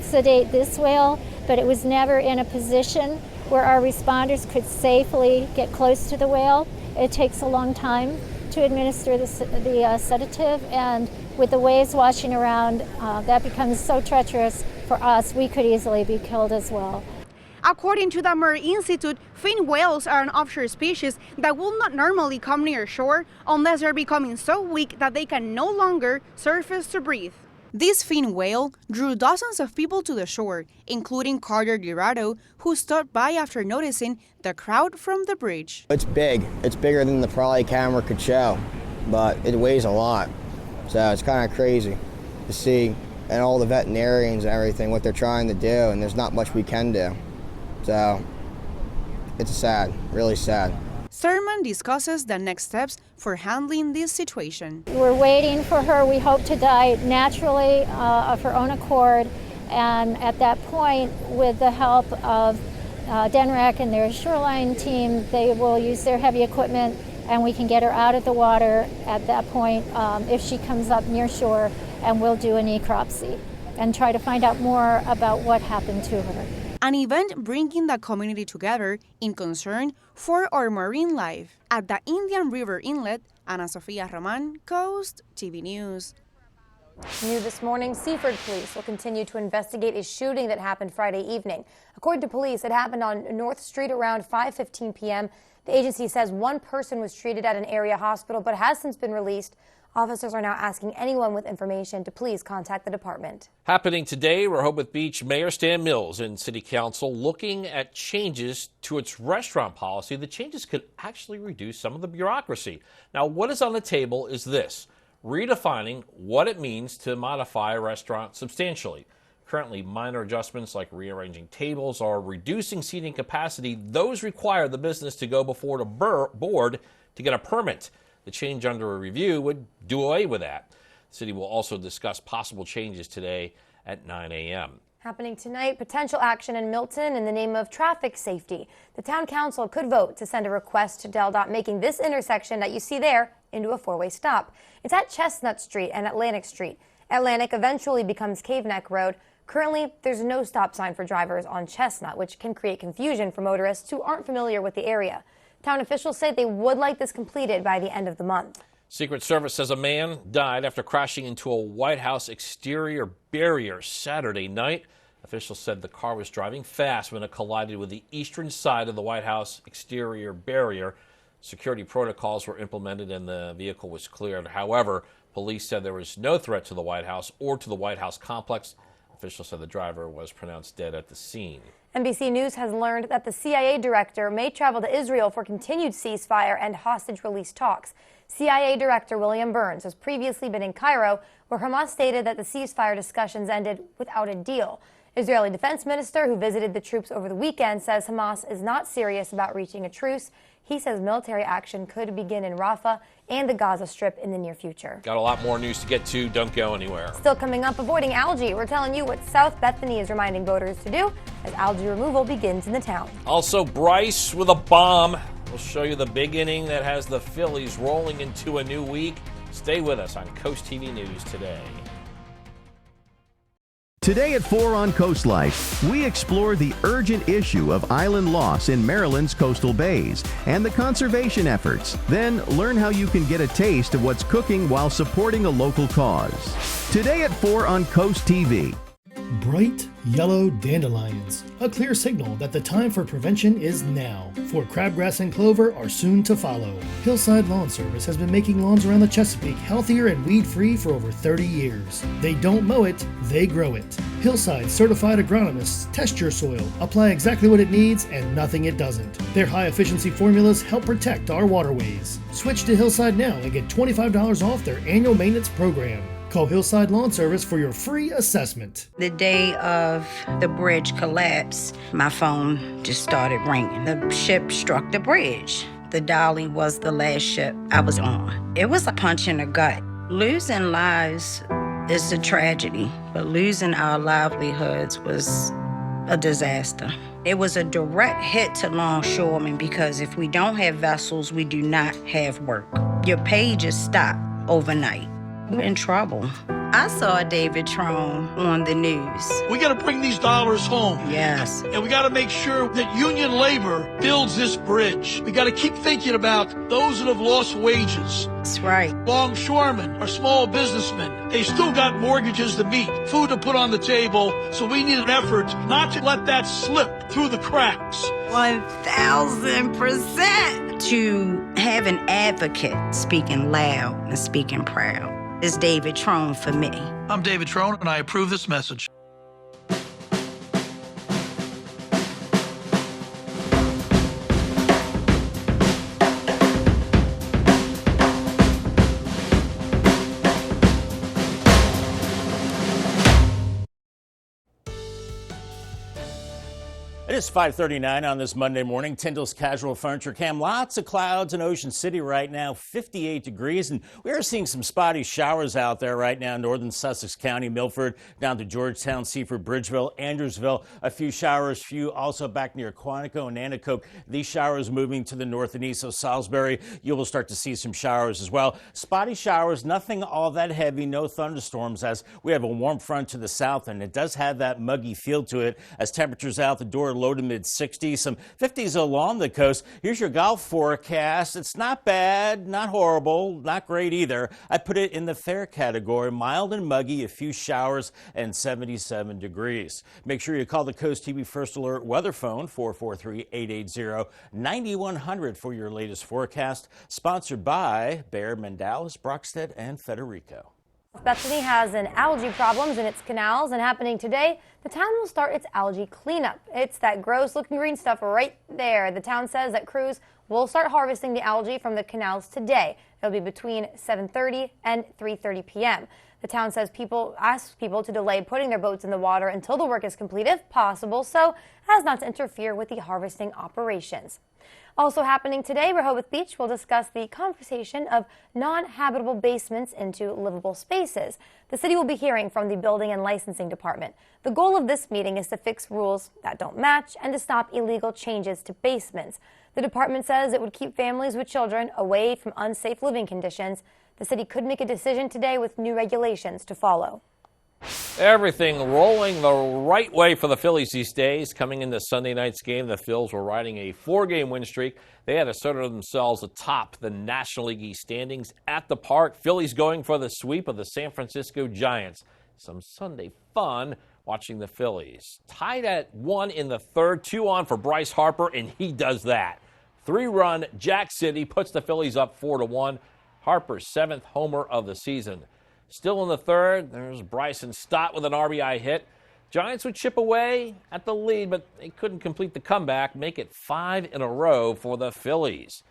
sedate this whale, but it was never in a position where our responders could safely get close to the whale. It takes a long time to administer the sedative, and with the waves washing around, that becomes so treacherous for us, we could easily be killed as well. According to the Merr Institute, fin whales are an offshore species that will not normally come near shore unless they're becoming so weak that they can no longer surface to breathe. This fin whale drew dozens of people to the shore, including Carter Dirado, who stopped by after noticing the crowd from the bridge. It's big. It's bigger than the trolley camera could show, but it weighs a lot. So it's kind of crazy to see, and all the veterinarians and everything, what they're trying to do, and there's not much we can do. So it's sad, really sad. Thurman discusses the next steps for handling this situation. We're waiting for her. We hope to die naturally of her own accord, And at that point, with the help of DENRAC and their shoreline team, they will use their heavy equipment and we can get her out of the water at that point if she comes up near shore, and we'll do a necropsy and try to find out more about what happened to her. An event bringing the community together in concern for our marine life. At the Indian River Inlet, Ana Sofia Roman, Coast TV News. New this morning, Seaford police will continue to investigate a shooting that happened Friday evening. According to police, it happened on North Street around 5:15 p.m. The agency says one person was treated at an area hospital but has since been released. Officers are now asking anyone with information to please contact the department. Happening today, Rehoboth Beach Mayor Stan Mills and City Council looking at changes to its restaurant policy. The changes could actually reduce some of the bureaucracy. Now, what is on the table is this: redefining what it means to modify a restaurant substantially. Currently, minor adjustments like rearranging tables or reducing seating capacity, those require the business to go before the board to get a permit. The change under a review would do away with that. The city will also discuss possible changes today at 9 a.m. Happening tonight, potential action in Milton in the name of traffic safety. The town council could vote to send a request to DelDOT making this intersection that you see there into a four-way stop. It's at Chestnut Street and Atlantic Street. Atlantic eventually becomes Cave Neck Road. Currently, there's no stop sign for drivers on Chestnut, which can create confusion for motorists who aren't familiar with the area. Town officials say they would like this completed by the end of the month. Secret Service says a man died after crashing into a White House exterior barrier Saturday night. Officials said the car was driving fast when it collided with the eastern side of the White House exterior barrier. Security protocols were implemented and the vehicle was cleared. However, police said there was no threat to the White House or to the White House complex. Officials said the driver was pronounced dead at the scene. NBC News has learned that the CIA director may travel to Israel for continued ceasefire and hostage release talks. CIA Director William Burns has previously been in Cairo, where Hamas stated that the ceasefire discussions ended without a deal. Israeli Defense Minister, who visited the troops over the weekend, says Hamas is not serious about reaching a truce. He says military action could begin in Rafah and the Gaza Strip in the near future. Got a lot more news to get to. Don't go anywhere. Still coming up, avoiding algae. We're telling you what South Bethany is reminding voters to do as algae removal begins in the town. Also, Bryce with a bomb. We'll show you the big inning that has the Phillies rolling into a new week. Stay with us on Coast TV News today. Today at 4 on Coast Life, we explore the urgent issue of island loss in Maryland's coastal bays and the conservation efforts. Then learn how you can get a taste of what's cooking while supporting a local cause. Today at 4 on Coast TV. Bright yellow dandelions, a clear signal that the time for prevention is now, for crabgrass and clover are soon to follow. Hillside Lawn Service has been making lawns around the Chesapeake healthier and weed-free for over 30 years. They don't mow it, they grow it. Hillside certified agronomists test your soil, apply exactly what it needs and nothing it doesn't. Their high-efficiency formulas help protect our waterways. Switch to Hillside now and get $25 off their annual maintenance program. Call Hillside Lawn Service for your free assessment. The day of the bridge collapse, my phone just started ringing. The ship struck the bridge. The Dolly was the last ship I was on. It was a punch in the gut. Losing lives is a tragedy, but losing our livelihoods was a disaster. It was a direct hit to longshoremen because if we don't have vessels, we do not have work. Your pay just stopped overnight. We're in trouble. I saw David Trone on the news. We got to bring these dollars home. Yes. And we got to make sure that union labor builds this bridge. We got to keep thinking about those that have lost wages. That's right. Longshoremen are small businessmen. They still got mortgages to meet, food to put on the table. So we need an effort not to let that slip through the cracks. 1000%. To have an advocate speaking loud and speaking proud is David Trone for me. I'm David Trone, and I approve this message. It is 5:39 on this Monday morning. Tyndall's Casual Furniture Cam. Lots of clouds in Ocean City right now, 58 degrees. And we are seeing some spotty showers out there right now. Northern Sussex County, Milford, down to Georgetown, Seaford, Bridgeville, Andrewsville. A few showers, few also back near Quantico and Nanticoke. These showers moving to the north and east. So Salisbury, you will start to see some showers as well. Spotty showers, nothing all that heavy, no thunderstorms as we have a warm front to the south. And it does have that muggy feel to it as temperatures out the door low to mid 60s, some 50s along the coast. Here's your golf forecast. It's not bad, not horrible, not great either. I put it in the fair category, mild and muggy, a few showers, and 77 degrees. Make sure you call the Coast TV First Alert weather phone, 443-880-9100 for your latest forecast. Sponsored by Bayer, Mendalis, Brockstead, and Federico. Bethany has an algae problems in its canals, and happening today, the town will start its algae cleanup. It's that gross looking green stuff right there. The town says that crews will start harvesting the algae from the canals today. It'll be between 7:30 and 3:30 p.m. The town says asks people to delay putting their boats in the water until the work is complete if possible, so as not to interfere with the harvesting operations. Also happening today, Rehoboth Beach will discuss the conversation of non-habitable basements into livable spaces. The city will be hearing from the Building and Licensing Department. The goal of this meeting is to fix rules that don't match and to stop illegal changes to basements. The department says it would keep families with children away from unsafe living conditions. The city could make a decision today with new regulations to follow. Everything rolling the right way for the Phillies these days. Coming into Sunday night's game, the Phils were riding a 4-game win streak. They had asserted themselves atop the National League East standings at the park. Phillies going for the sweep of the San Francisco Giants. Some Sunday fun watching the Phillies. Tied at 1 in the third, 2 on for Bryce Harper, and he does that. 3-run Jack City puts the Phillies up 4-1. Harper's 7th homer of the season. Still in the third, there's Bryson Stott with an RBI hit. Giants would chip away at the lead, but they couldn't complete the comeback, make it 5 in a row for the Phillies.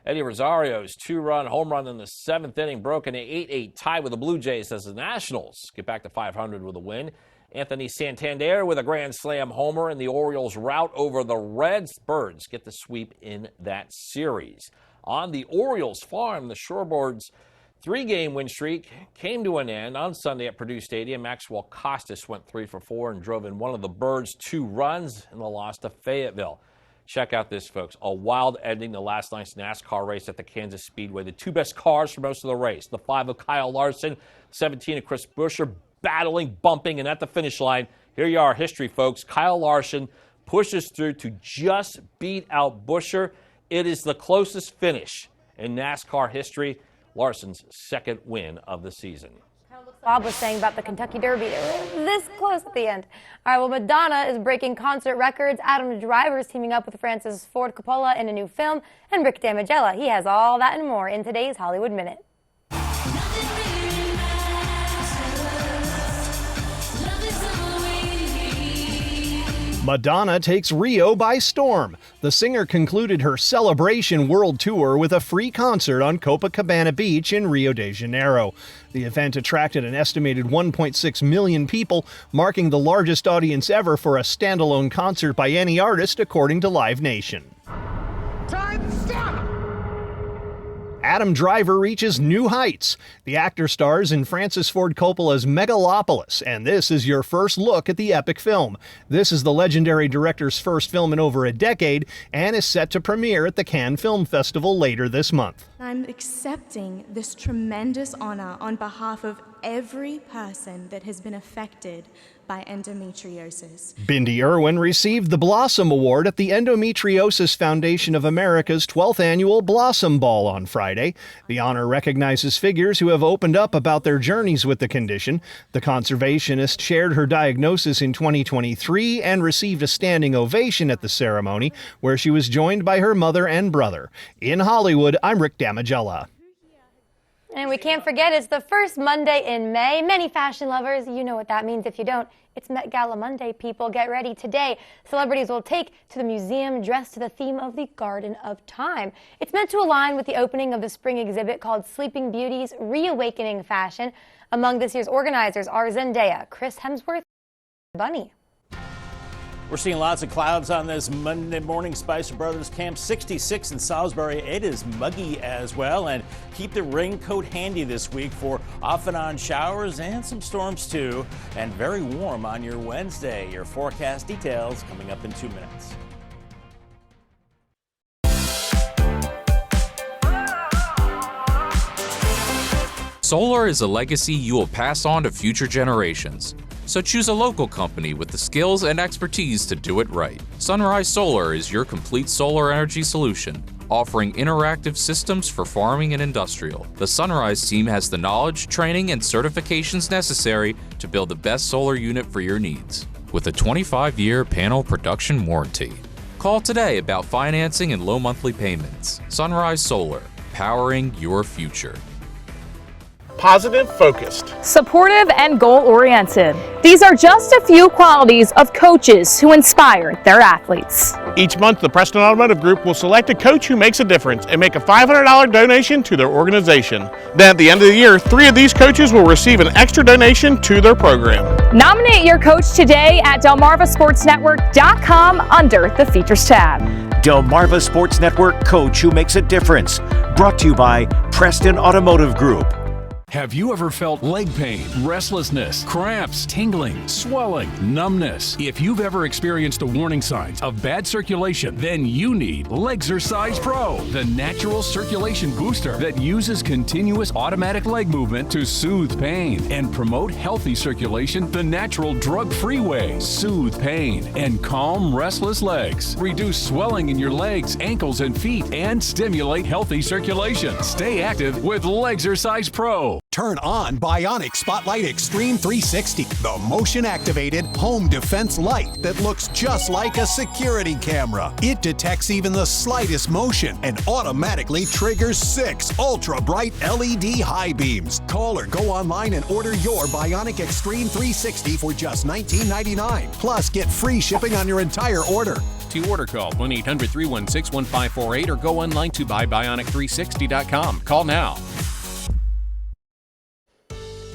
Eddie Rosario's 2-run home run in the 7th inning broke an 8-8 tie with the Blue Jays as the Nationals get back to 500 with a win. Anthony Santander with a grand slam homer, and the Orioles rout over the Reds. Birds get the sweep in that series. On the Orioles farm, the Shorebirds' 3-game win streak came to an end on Sunday at Purdue Stadium. Maxwell Costas went 3 for 4 and drove in one of the Birds' 2 runs in the loss to Fayetteville. Check out this, folks. A wild ending to last night's NASCAR race at the Kansas Speedway. The 2 best cars for most of the race. The 5 of Kyle Larson, 17 of Chris Buescher, battling, bumping, and at the finish line, here you are, history, folks. Kyle Larson pushes through to just beat out Buescher. It is the closest finish in NASCAR history. Larson's 2nd win of the season. Bob was saying about the Kentucky Derby. This close at the end. All right, well, Madonna is breaking concert records. Adam Driver is teaming up with Francis Ford Coppola in a new film. And Rick Damigella, he has all that and more in today's Hollywood Minute. Madonna takes Rio by storm. The singer concluded her Celebration World Tour with a free concert on Copacabana Beach in Rio de Janeiro. The event attracted an estimated 1.6 million people, marking the largest audience ever for a standalone concert by any artist, according to Live Nation. Time, stop! Adam Driver reaches new heights. The actor stars in Francis Ford Coppola's Megalopolis, and this is your first look at the epic film. This is the legendary director's first film in over a decade and is set to premiere at the Cannes Film Festival later this month. I'm accepting this tremendous honor on behalf of every person that has been affected by endometriosis. Bindi Irwin received the Blossom Award at the Endometriosis Foundation of America's 12th annual Blossom Ball on Friday. The honor recognizes figures who have opened up about their journeys with the condition. The conservationist shared her diagnosis in 2023 and received a standing ovation at the ceremony, where she was joined by her mother and brother. In Hollywood, I'm Rick Damigella. And we can't forget, it's the first Monday in May. Many fashion lovers, you know what that means. If you don't, it's Met Gala Monday, people. Get ready. Today, celebrities will take to the museum dressed to the theme of the Garden of Time. It's meant to align with the opening of the spring exhibit called Sleeping Beauty's Reawakening Fashion. Among this year's organizers are Zendaya, Chris Hemsworth, and Bunny. We're seeing lots of clouds on this Monday morning. Spicer Brothers Camp 66 in Salisbury. It is muggy as well, and keep the raincoat handy this week for off and on showers and some storms too, and very warm on your Wednesday. Your forecast details coming up in 2 minutes. Solar is a legacy you will pass on to future generations. So choose a local company with the skills and expertise to do it right. Sunrise Solar is your complete solar energy solution, offering interactive systems for farming and industrial. The Sunrise team has the knowledge, training, and certifications necessary to build the best solar unit for your needs, with a 25-year panel production warranty. Call today about financing and low monthly payments. Sunrise Solar, powering your future. Positive, focused, supportive, and goal-oriented. These are just a few qualities of coaches who inspire their athletes. Each month, the Preston Automotive Group will select a coach who makes a difference and make a $500 donation to their organization. Then at the end of the year, 3 of these coaches will receive an extra donation to their program. Nominate your coach today at delmarvasportsnetwork.com under the Features tab. Delmarva Sports Network Coach Who Makes a Difference. Brought to you by Preston Automotive Group. Have you ever felt leg pain, restlessness, cramps, tingling, swelling, numbness? If you've ever experienced the warning signs of bad circulation, then you need Legzercise Pro, the natural circulation booster that uses continuous automatic leg movement to soothe pain and promote healthy circulation the natural drug-free way. Soothe pain and calm restless legs. Reduce swelling in your legs, ankles, and feet, and stimulate healthy circulation. Stay active with Legzercise Pro. Turn on Bionic Spotlight Extreme 360, the motion-activated home defense light that looks just like a security camera. It detects even the slightest motion and automatically triggers 6 ultra-bright LED high beams. Call or go online and order your Bionic Extreme 360 for just $19.99. Plus, get free shipping on your entire order. To order, call 1-800-316-1548 or go online to buybionic360.com. Call now.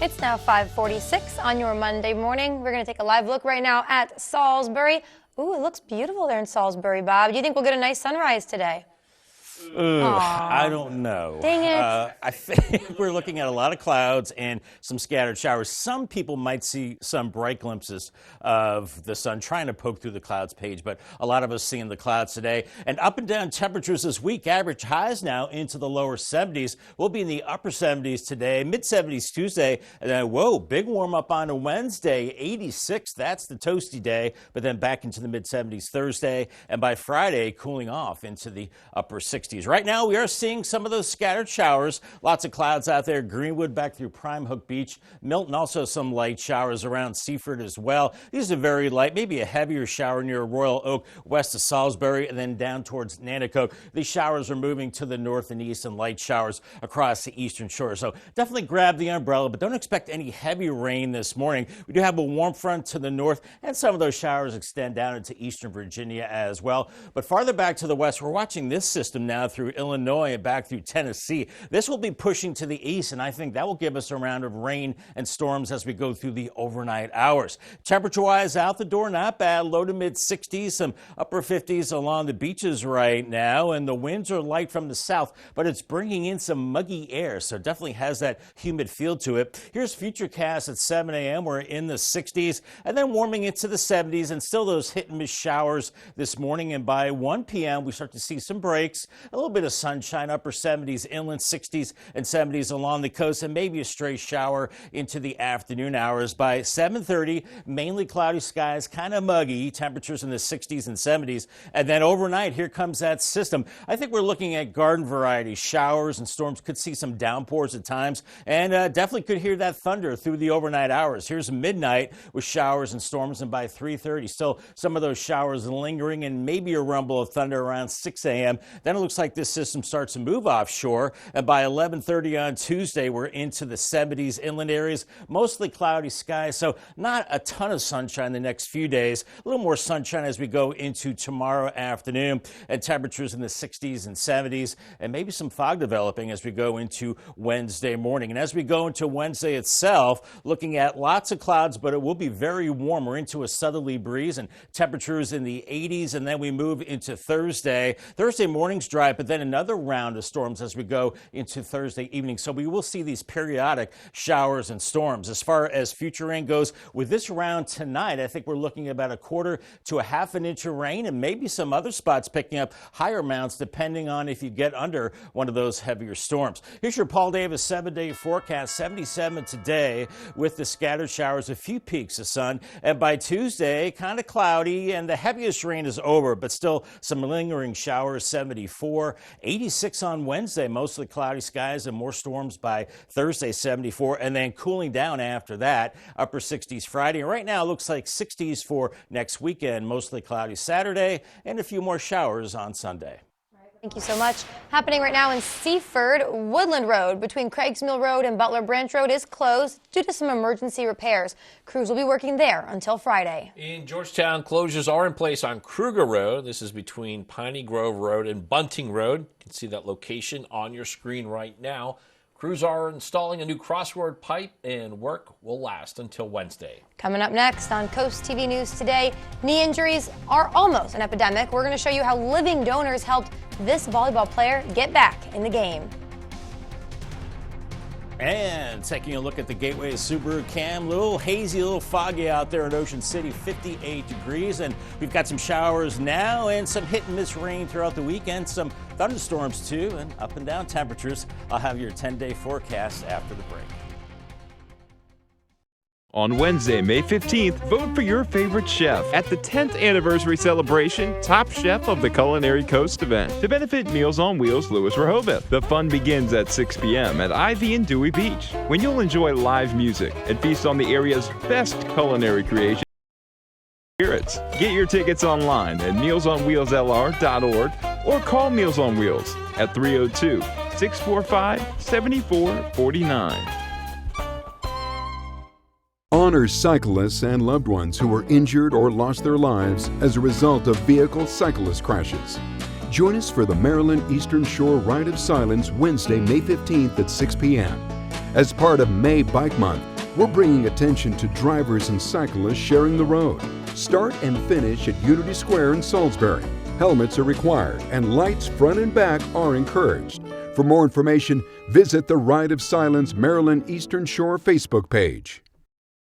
It's now 5:46 on your Monday morning. We're going to take a live look right now at Salisbury. Ooh, it looks beautiful there in Salisbury, Bob. Do you think we'll get a nice sunrise today? I don't know. Dang it. I think we're looking at a lot of clouds and some scattered showers. Some people might see some bright glimpses of the sun trying to poke through the clouds page, but a lot of us seeing the clouds today. And up and down temperatures this week, average highs now into the lower 70s. We'll be in the upper 70s today, mid-70s Tuesday, and then, whoa, big warm up on a Wednesday, 86. That's the toasty day, but then back into the mid-70s Thursday, and by Friday, cooling off into the upper 60s. Right now, we are seeing some of those scattered showers. Lots of clouds out there. Greenwood back through Prime Hook Beach. Milton, also some light showers around Seaford as well. These are very light, maybe a heavier shower near Royal Oak, west of Salisbury, and then down towards Nanticoke. These showers are moving to the north and east, and light showers across the eastern shore. So definitely grab the umbrella, but don't expect any heavy rain this morning. We do have a warm front to the north, and some of those showers extend down into eastern Virginia as well. But farther back to the west, we're watching this system now through Illinois and back through Tennessee. This will be pushing to the east, and I think that will give us a round of rain and storms as we go through the overnight hours. Temperature-wise, out the door, not bad. Low to mid-60s, some upper 50s along the beaches right now, and the winds are light from the south, but it's bringing in some muggy air, so definitely has that humid feel to it. Here's Futurecast at 7 a.m. We're in the 60s, and then warming into the 70s, and still those hit-and-miss showers this morning, and by 1 p.m. we start to see some breaks. A little bit of sunshine, upper 70s, inland 60s and 70s along the coast, and maybe a stray shower into the afternoon hours. By 7:30, mainly cloudy skies, kind of muggy, temperatures in the 60s and 70s. And then overnight, here comes that system. I think we're looking at garden variety showers and storms. Could see some downpours at times, and definitely could hear that thunder through the overnight hours. Here's midnight with showers and storms, and by 3:30, still some of those showers lingering, and maybe a rumble of thunder around 6 a.m. Then it looks looks like this system starts to move offshore, and by 11:30 on Tuesday, we're into the 70s. Inland areas, mostly cloudy skies, so not a ton of sunshine the next few days. A little more sunshine as we go into tomorrow afternoon, and temperatures in the 60s and 70s, and maybe some fog developing as we go into Wednesday morning. And as we go into Wednesday itself, looking at lots of clouds, but it will be very warm. We're into a southerly breeze and temperatures in the 80s, and then we move into Thursday. Thursday morning's dry, but then another round of storms as we go into Thursday evening. So we will see these periodic showers and storms. As far as future rain goes, with this round tonight, I think we're looking at about a quarter to a half an inch of rain, and maybe some other spots picking up higher amounts depending on if you get under one of those heavier storms. Here's your Paul Davis 7-day forecast. 77 today with the scattered showers, a few peaks of sun, and by Tuesday, kind of cloudy, and the heaviest rain is over, but still some lingering showers. 74, 86 on Wednesday, mostly cloudy skies and more storms by Thursday. 74, and then cooling down after that, upper 60s Friday. And right now it looks like 60s for next weekend, mostly cloudy Saturday, and a few more showers on Sunday. Thank you so much. Happening right now in Seaford, Woodland Road between Craigs Mill Road and Butler Branch Road is closed due to some emergency repairs. Crews will be working there until Friday. In Georgetown, closures are in place on Kruger Road. This is between Piney Grove Road and Bunting Road. You can see that location on your screen right now. Crews are installing a new crossroad pipe, and work will last until Wednesday. Coming up next on Coast TV News today, knee injuries are almost an epidemic. We're going to show you how living donors helped this volleyball player get back in the game. And taking a look at the Gateway Subaru Cam, a little hazy, a little foggy out there in Ocean City, 58 degrees. And we've got some showers now and some hit and miss rain throughout the weekend, some thunderstorms too, and up and down temperatures. I'll have your 10-day forecast after the break. On Wednesday, May 15th, vote for your favorite chef at the 10th anniversary celebration Top Chef of the Culinary Coast event to benefit Meals on Wheels Lewis Rehoboth. The fun begins at 6 p.m. at Ivy and Dewey Beach, when you'll enjoy live music and feast on the area's best culinary creations. Get your tickets online at mealsonwheelslr.org or call Meals on Wheels at 302-645-7449. Honor cyclists and loved ones who were injured or lost their lives as a result of vehicle cyclist crashes. Join us for the Maryland Eastern Shore Ride of Silence Wednesday, May 15th at 6 p.m. As part of May Bike Month, we're bringing attention to drivers and cyclists sharing the road. Start and finish at Unity Square in Salisbury. Helmets are required and lights front and back are encouraged. For more information, visit the Ride of Silence Maryland Eastern Shore Facebook page.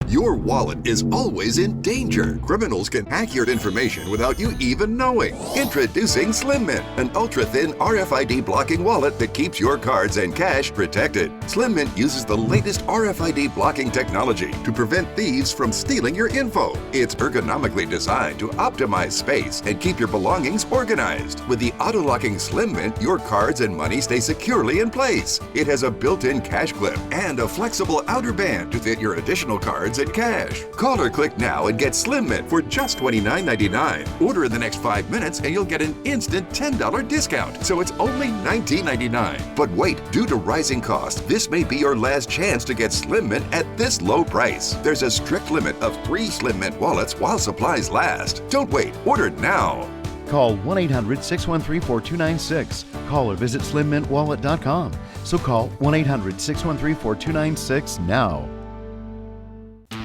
Your wallet is always in danger. Criminals can hack your information without you even knowing. Introducing Slim Mint, an ultra-thin RFID blocking wallet that keeps your cards and cash protected. Slim Mint uses the latest RFID blocking technology to prevent thieves from stealing your info. It's ergonomically designed to optimize space and keep your belongings organized. With the auto-locking Slim Mint, your cards and money stay securely in place. It has a built-in cash clip and a flexible outer band to fit your additional cards and cash. Call or click now and get Slim Mint for just $29.99. Order in the next 5 minutes and you'll get an instant $10 discount. So it's only $19.99. But wait, due to rising costs, this may be your last chance to get Slim Mint at this low price. There's a strict limit of 3 Slim Mint wallets while supplies last. Don't wait, order now. Call 1-800-613-4296. Call or visit slimmintwallet.com. So call 1-800-613-4296 now.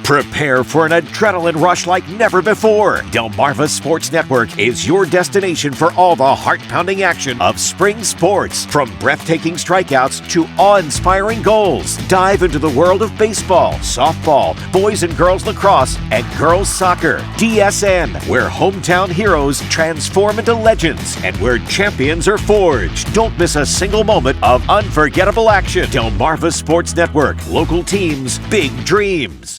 Prepare for an adrenaline rush like never before. Delmarva Sports Network is your destination for all the heart-pounding action of spring sports. From breathtaking strikeouts to awe-inspiring goals. Dive into the world of baseball, softball, boys and girls lacrosse, and girls soccer. DSN, where hometown heroes transform into legends and where champions are forged. Don't miss a single moment of unforgettable action. Delmarva Sports Network. Local teams, big dreams.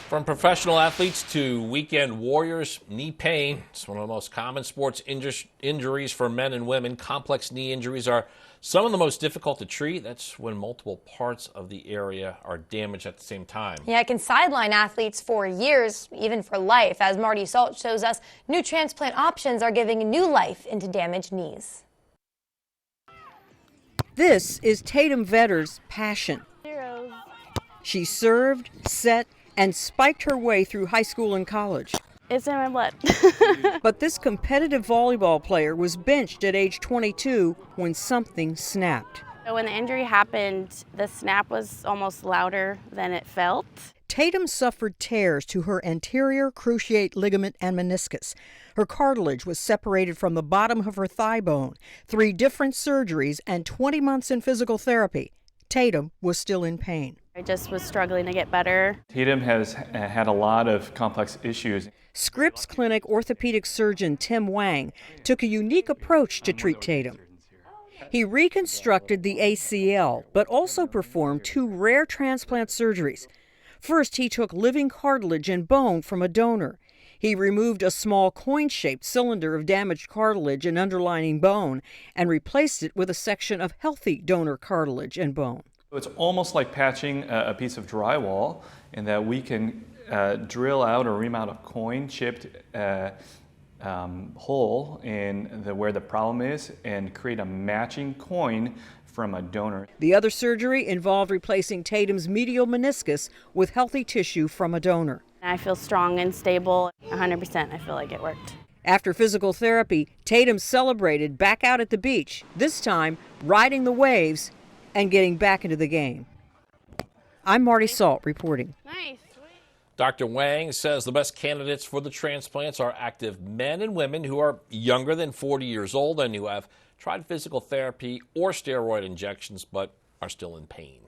From professional athletes to weekend warriors, knee pain is one of the most common sports injuries for men and women. Complex knee injuries are some of the most difficult to treat. That's when multiple parts of the area are damaged at the same time. Yeah, it can sideline athletes for years, even for life. As Marty Salt shows us, new transplant options are giving new life into damaged knees. This is Tatum Vedder's passion. She served, set, and spiked her way through high school and college. It's in my blood. But this competitive volleyball player was benched at age 22 when something snapped. So when the injury happened, the snap was almost louder than it felt. Tatum suffered tears to her anterior cruciate ligament and meniscus. Her cartilage was separated from the bottom of her thigh bone. 3 different surgeries and 20 months in physical therapy. Tatum was still in pain. I just was struggling to get better. Tatum has had a lot of complex issues. Scripps Clinic orthopedic surgeon Tim Wang took a unique approach to treat Tatum. He reconstructed the ACL, but also performed 2 rare transplant surgeries. First, he took living cartilage and bone from a donor. He removed a small coin-shaped cylinder of damaged cartilage and underlying bone and replaced it with a section of healthy donor cartilage and bone. It's almost like patching a piece of drywall in that we can drill out or remount a coin-shaped hole in where the problem is and create a matching coin from a donor. The other surgery involved replacing Tatum's medial meniscus with healthy tissue from a donor. I feel strong and stable. 100% I feel like it worked. After physical therapy, Tatum celebrated back out at the beach, this time riding the waves and getting back into the game. I'm Marty Salt reporting. Nice. Dr. Wang says the best candidates for the transplants are active men and women who are younger than 40 years old and who have tried physical therapy or steroid injections but are still in pain.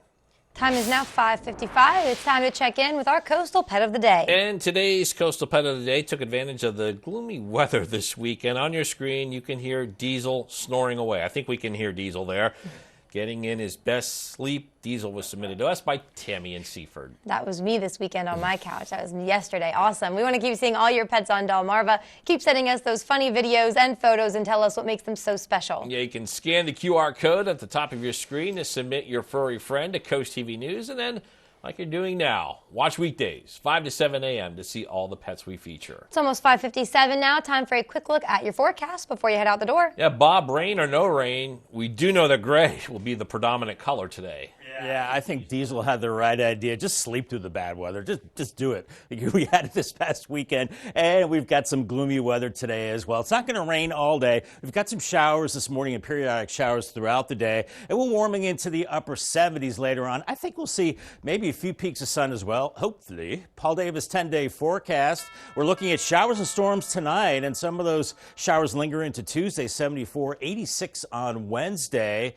Time is now 5:55. It's time to check in with our coastal pet of the day. And today's coastal pet of the day took advantage of the gloomy weather this week. And on your screen, you can hear Diesel snoring away. I think we can hear Diesel there. Getting in his best sleep. Diesel was submitted to us by Tammy and Seaford. That was me this weekend on my couch. That was yesterday. Awesome. We want to keep seeing all your pets on Delmarva. Keep sending us those funny videos and photos and tell us what makes them so special. Yeah, you can scan the QR code at the top of your screen to submit your furry friend to Coast TV News, and then, like you're doing now, watch weekdays, 5 to 7 a.m. to see all the pets we feature. It's almost 5:57 now. Time for a quick look at your forecast before you head out the door. Yeah, Bob, rain or no rain, we do know that gray will be the predominant color today. Yeah, I think Diesel had the right idea. Just sleep through the bad weather. Just do it. We had it this past weekend, and we've got some gloomy weather today as well. It's not going to rain all day. We've got some showers this morning and periodic showers throughout the day, and we're warming into the upper 70s later on. I think we'll see maybe a few peaks of sun as well, hopefully. Paul Davis 10-day forecast. We're looking at showers and storms tonight, and some of those showers linger into Tuesday, 74, 86 on Wednesday.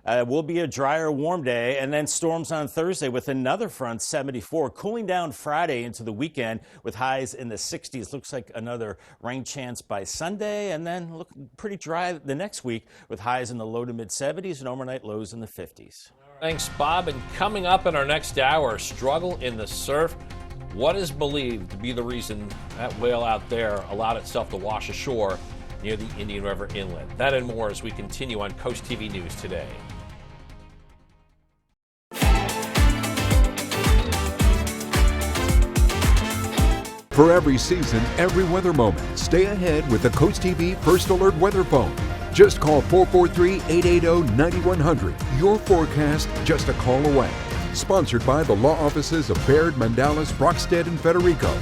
Will be a drier, warm day, and then storms on Thursday with another front, 74. Cooling down Friday into the weekend with highs in the 60s. Looks like another rain chance by Sunday, and then looking pretty dry the next week with highs in the low to mid 70s and overnight lows in the 50s. Thanks, Bob. And coming up in our next hour, struggle in the surf. What is believed to be the reason that whale out there allowed itself to wash ashore near the Indian River Inlet? That and more as we continue on Coast TV News today. For every season, every weather moment, stay ahead with the Coast TV First Alert Weather Phone. Just call 443-880-9100. Your forecast just a call away. Sponsored by the law offices of Baird, Mandalas, Brockstead, and Federico.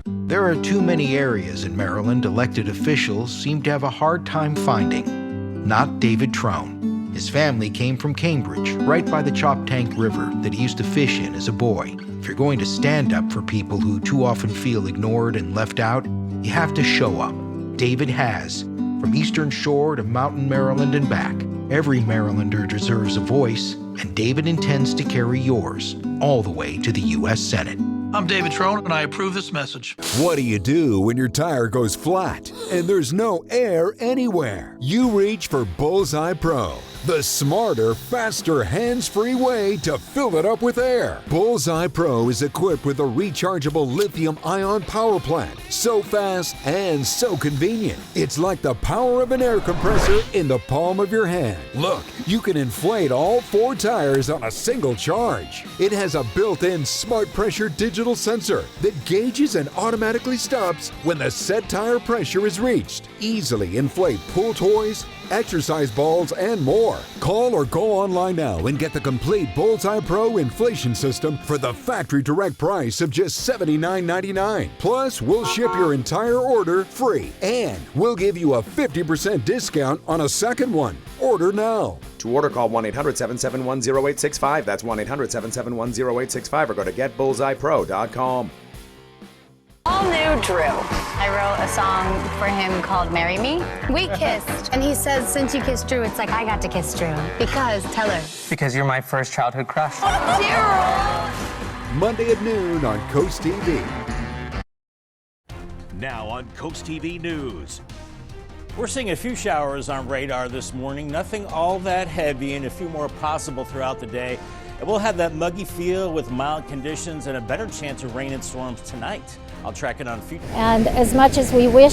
There are too many areas in Maryland elected officials seem to have a hard time finding. Not David Trone. His family came from Cambridge, right by the Choptank River that he used to fish in as a boy. If you're going to stand up for people who too often feel ignored and left out, you have to show up. David has. From Eastern Shore to Mountain Maryland and back, every Marylander deserves a voice, and David intends to carry yours all the way to the U.S. Senate. I'm David Trone, and I approve this message. What do you do when your tire goes flat and there's no air anywhere? You reach for Bullseye Pro, the smarter, faster, hands-free way to fill it up with air. Bullseye Pro is equipped with a rechargeable lithium-ion power plant. So fast and so convenient. It's like the power of an air compressor in the palm of your hand. Look, you can inflate all 4 tires on a single charge. It has a built-in smart pressure digital sensor that gauges and automatically stops when the set tire pressure is reached. Easily inflate pool toys, exercise balls, and more. Call or go online now and get the complete Bullseye Pro inflation system for the factory direct price of just $79.99. Plus, we'll ship your entire order free, and we'll give you a 50% discount on a second one. Order now. To order, call 1-800-771-0865. That's 1-800-771-0865 or go to getbullseyepro.com. All new Drew. I wrote a song for him called Marry Me. We kissed, and he says, since you kissed Drew, it's like I got to kiss Drew. Because, tell her. Because you're my first childhood crush. Monday at noon on CoastTV. Now on CoastTV News. We're seeing a few showers on radar this morning, nothing all that heavy, and a few more possible throughout the day. And we'll have that muggy feel with mild conditions and a better chance of rain and storms tonight. I'll track it on future. And as much as we wish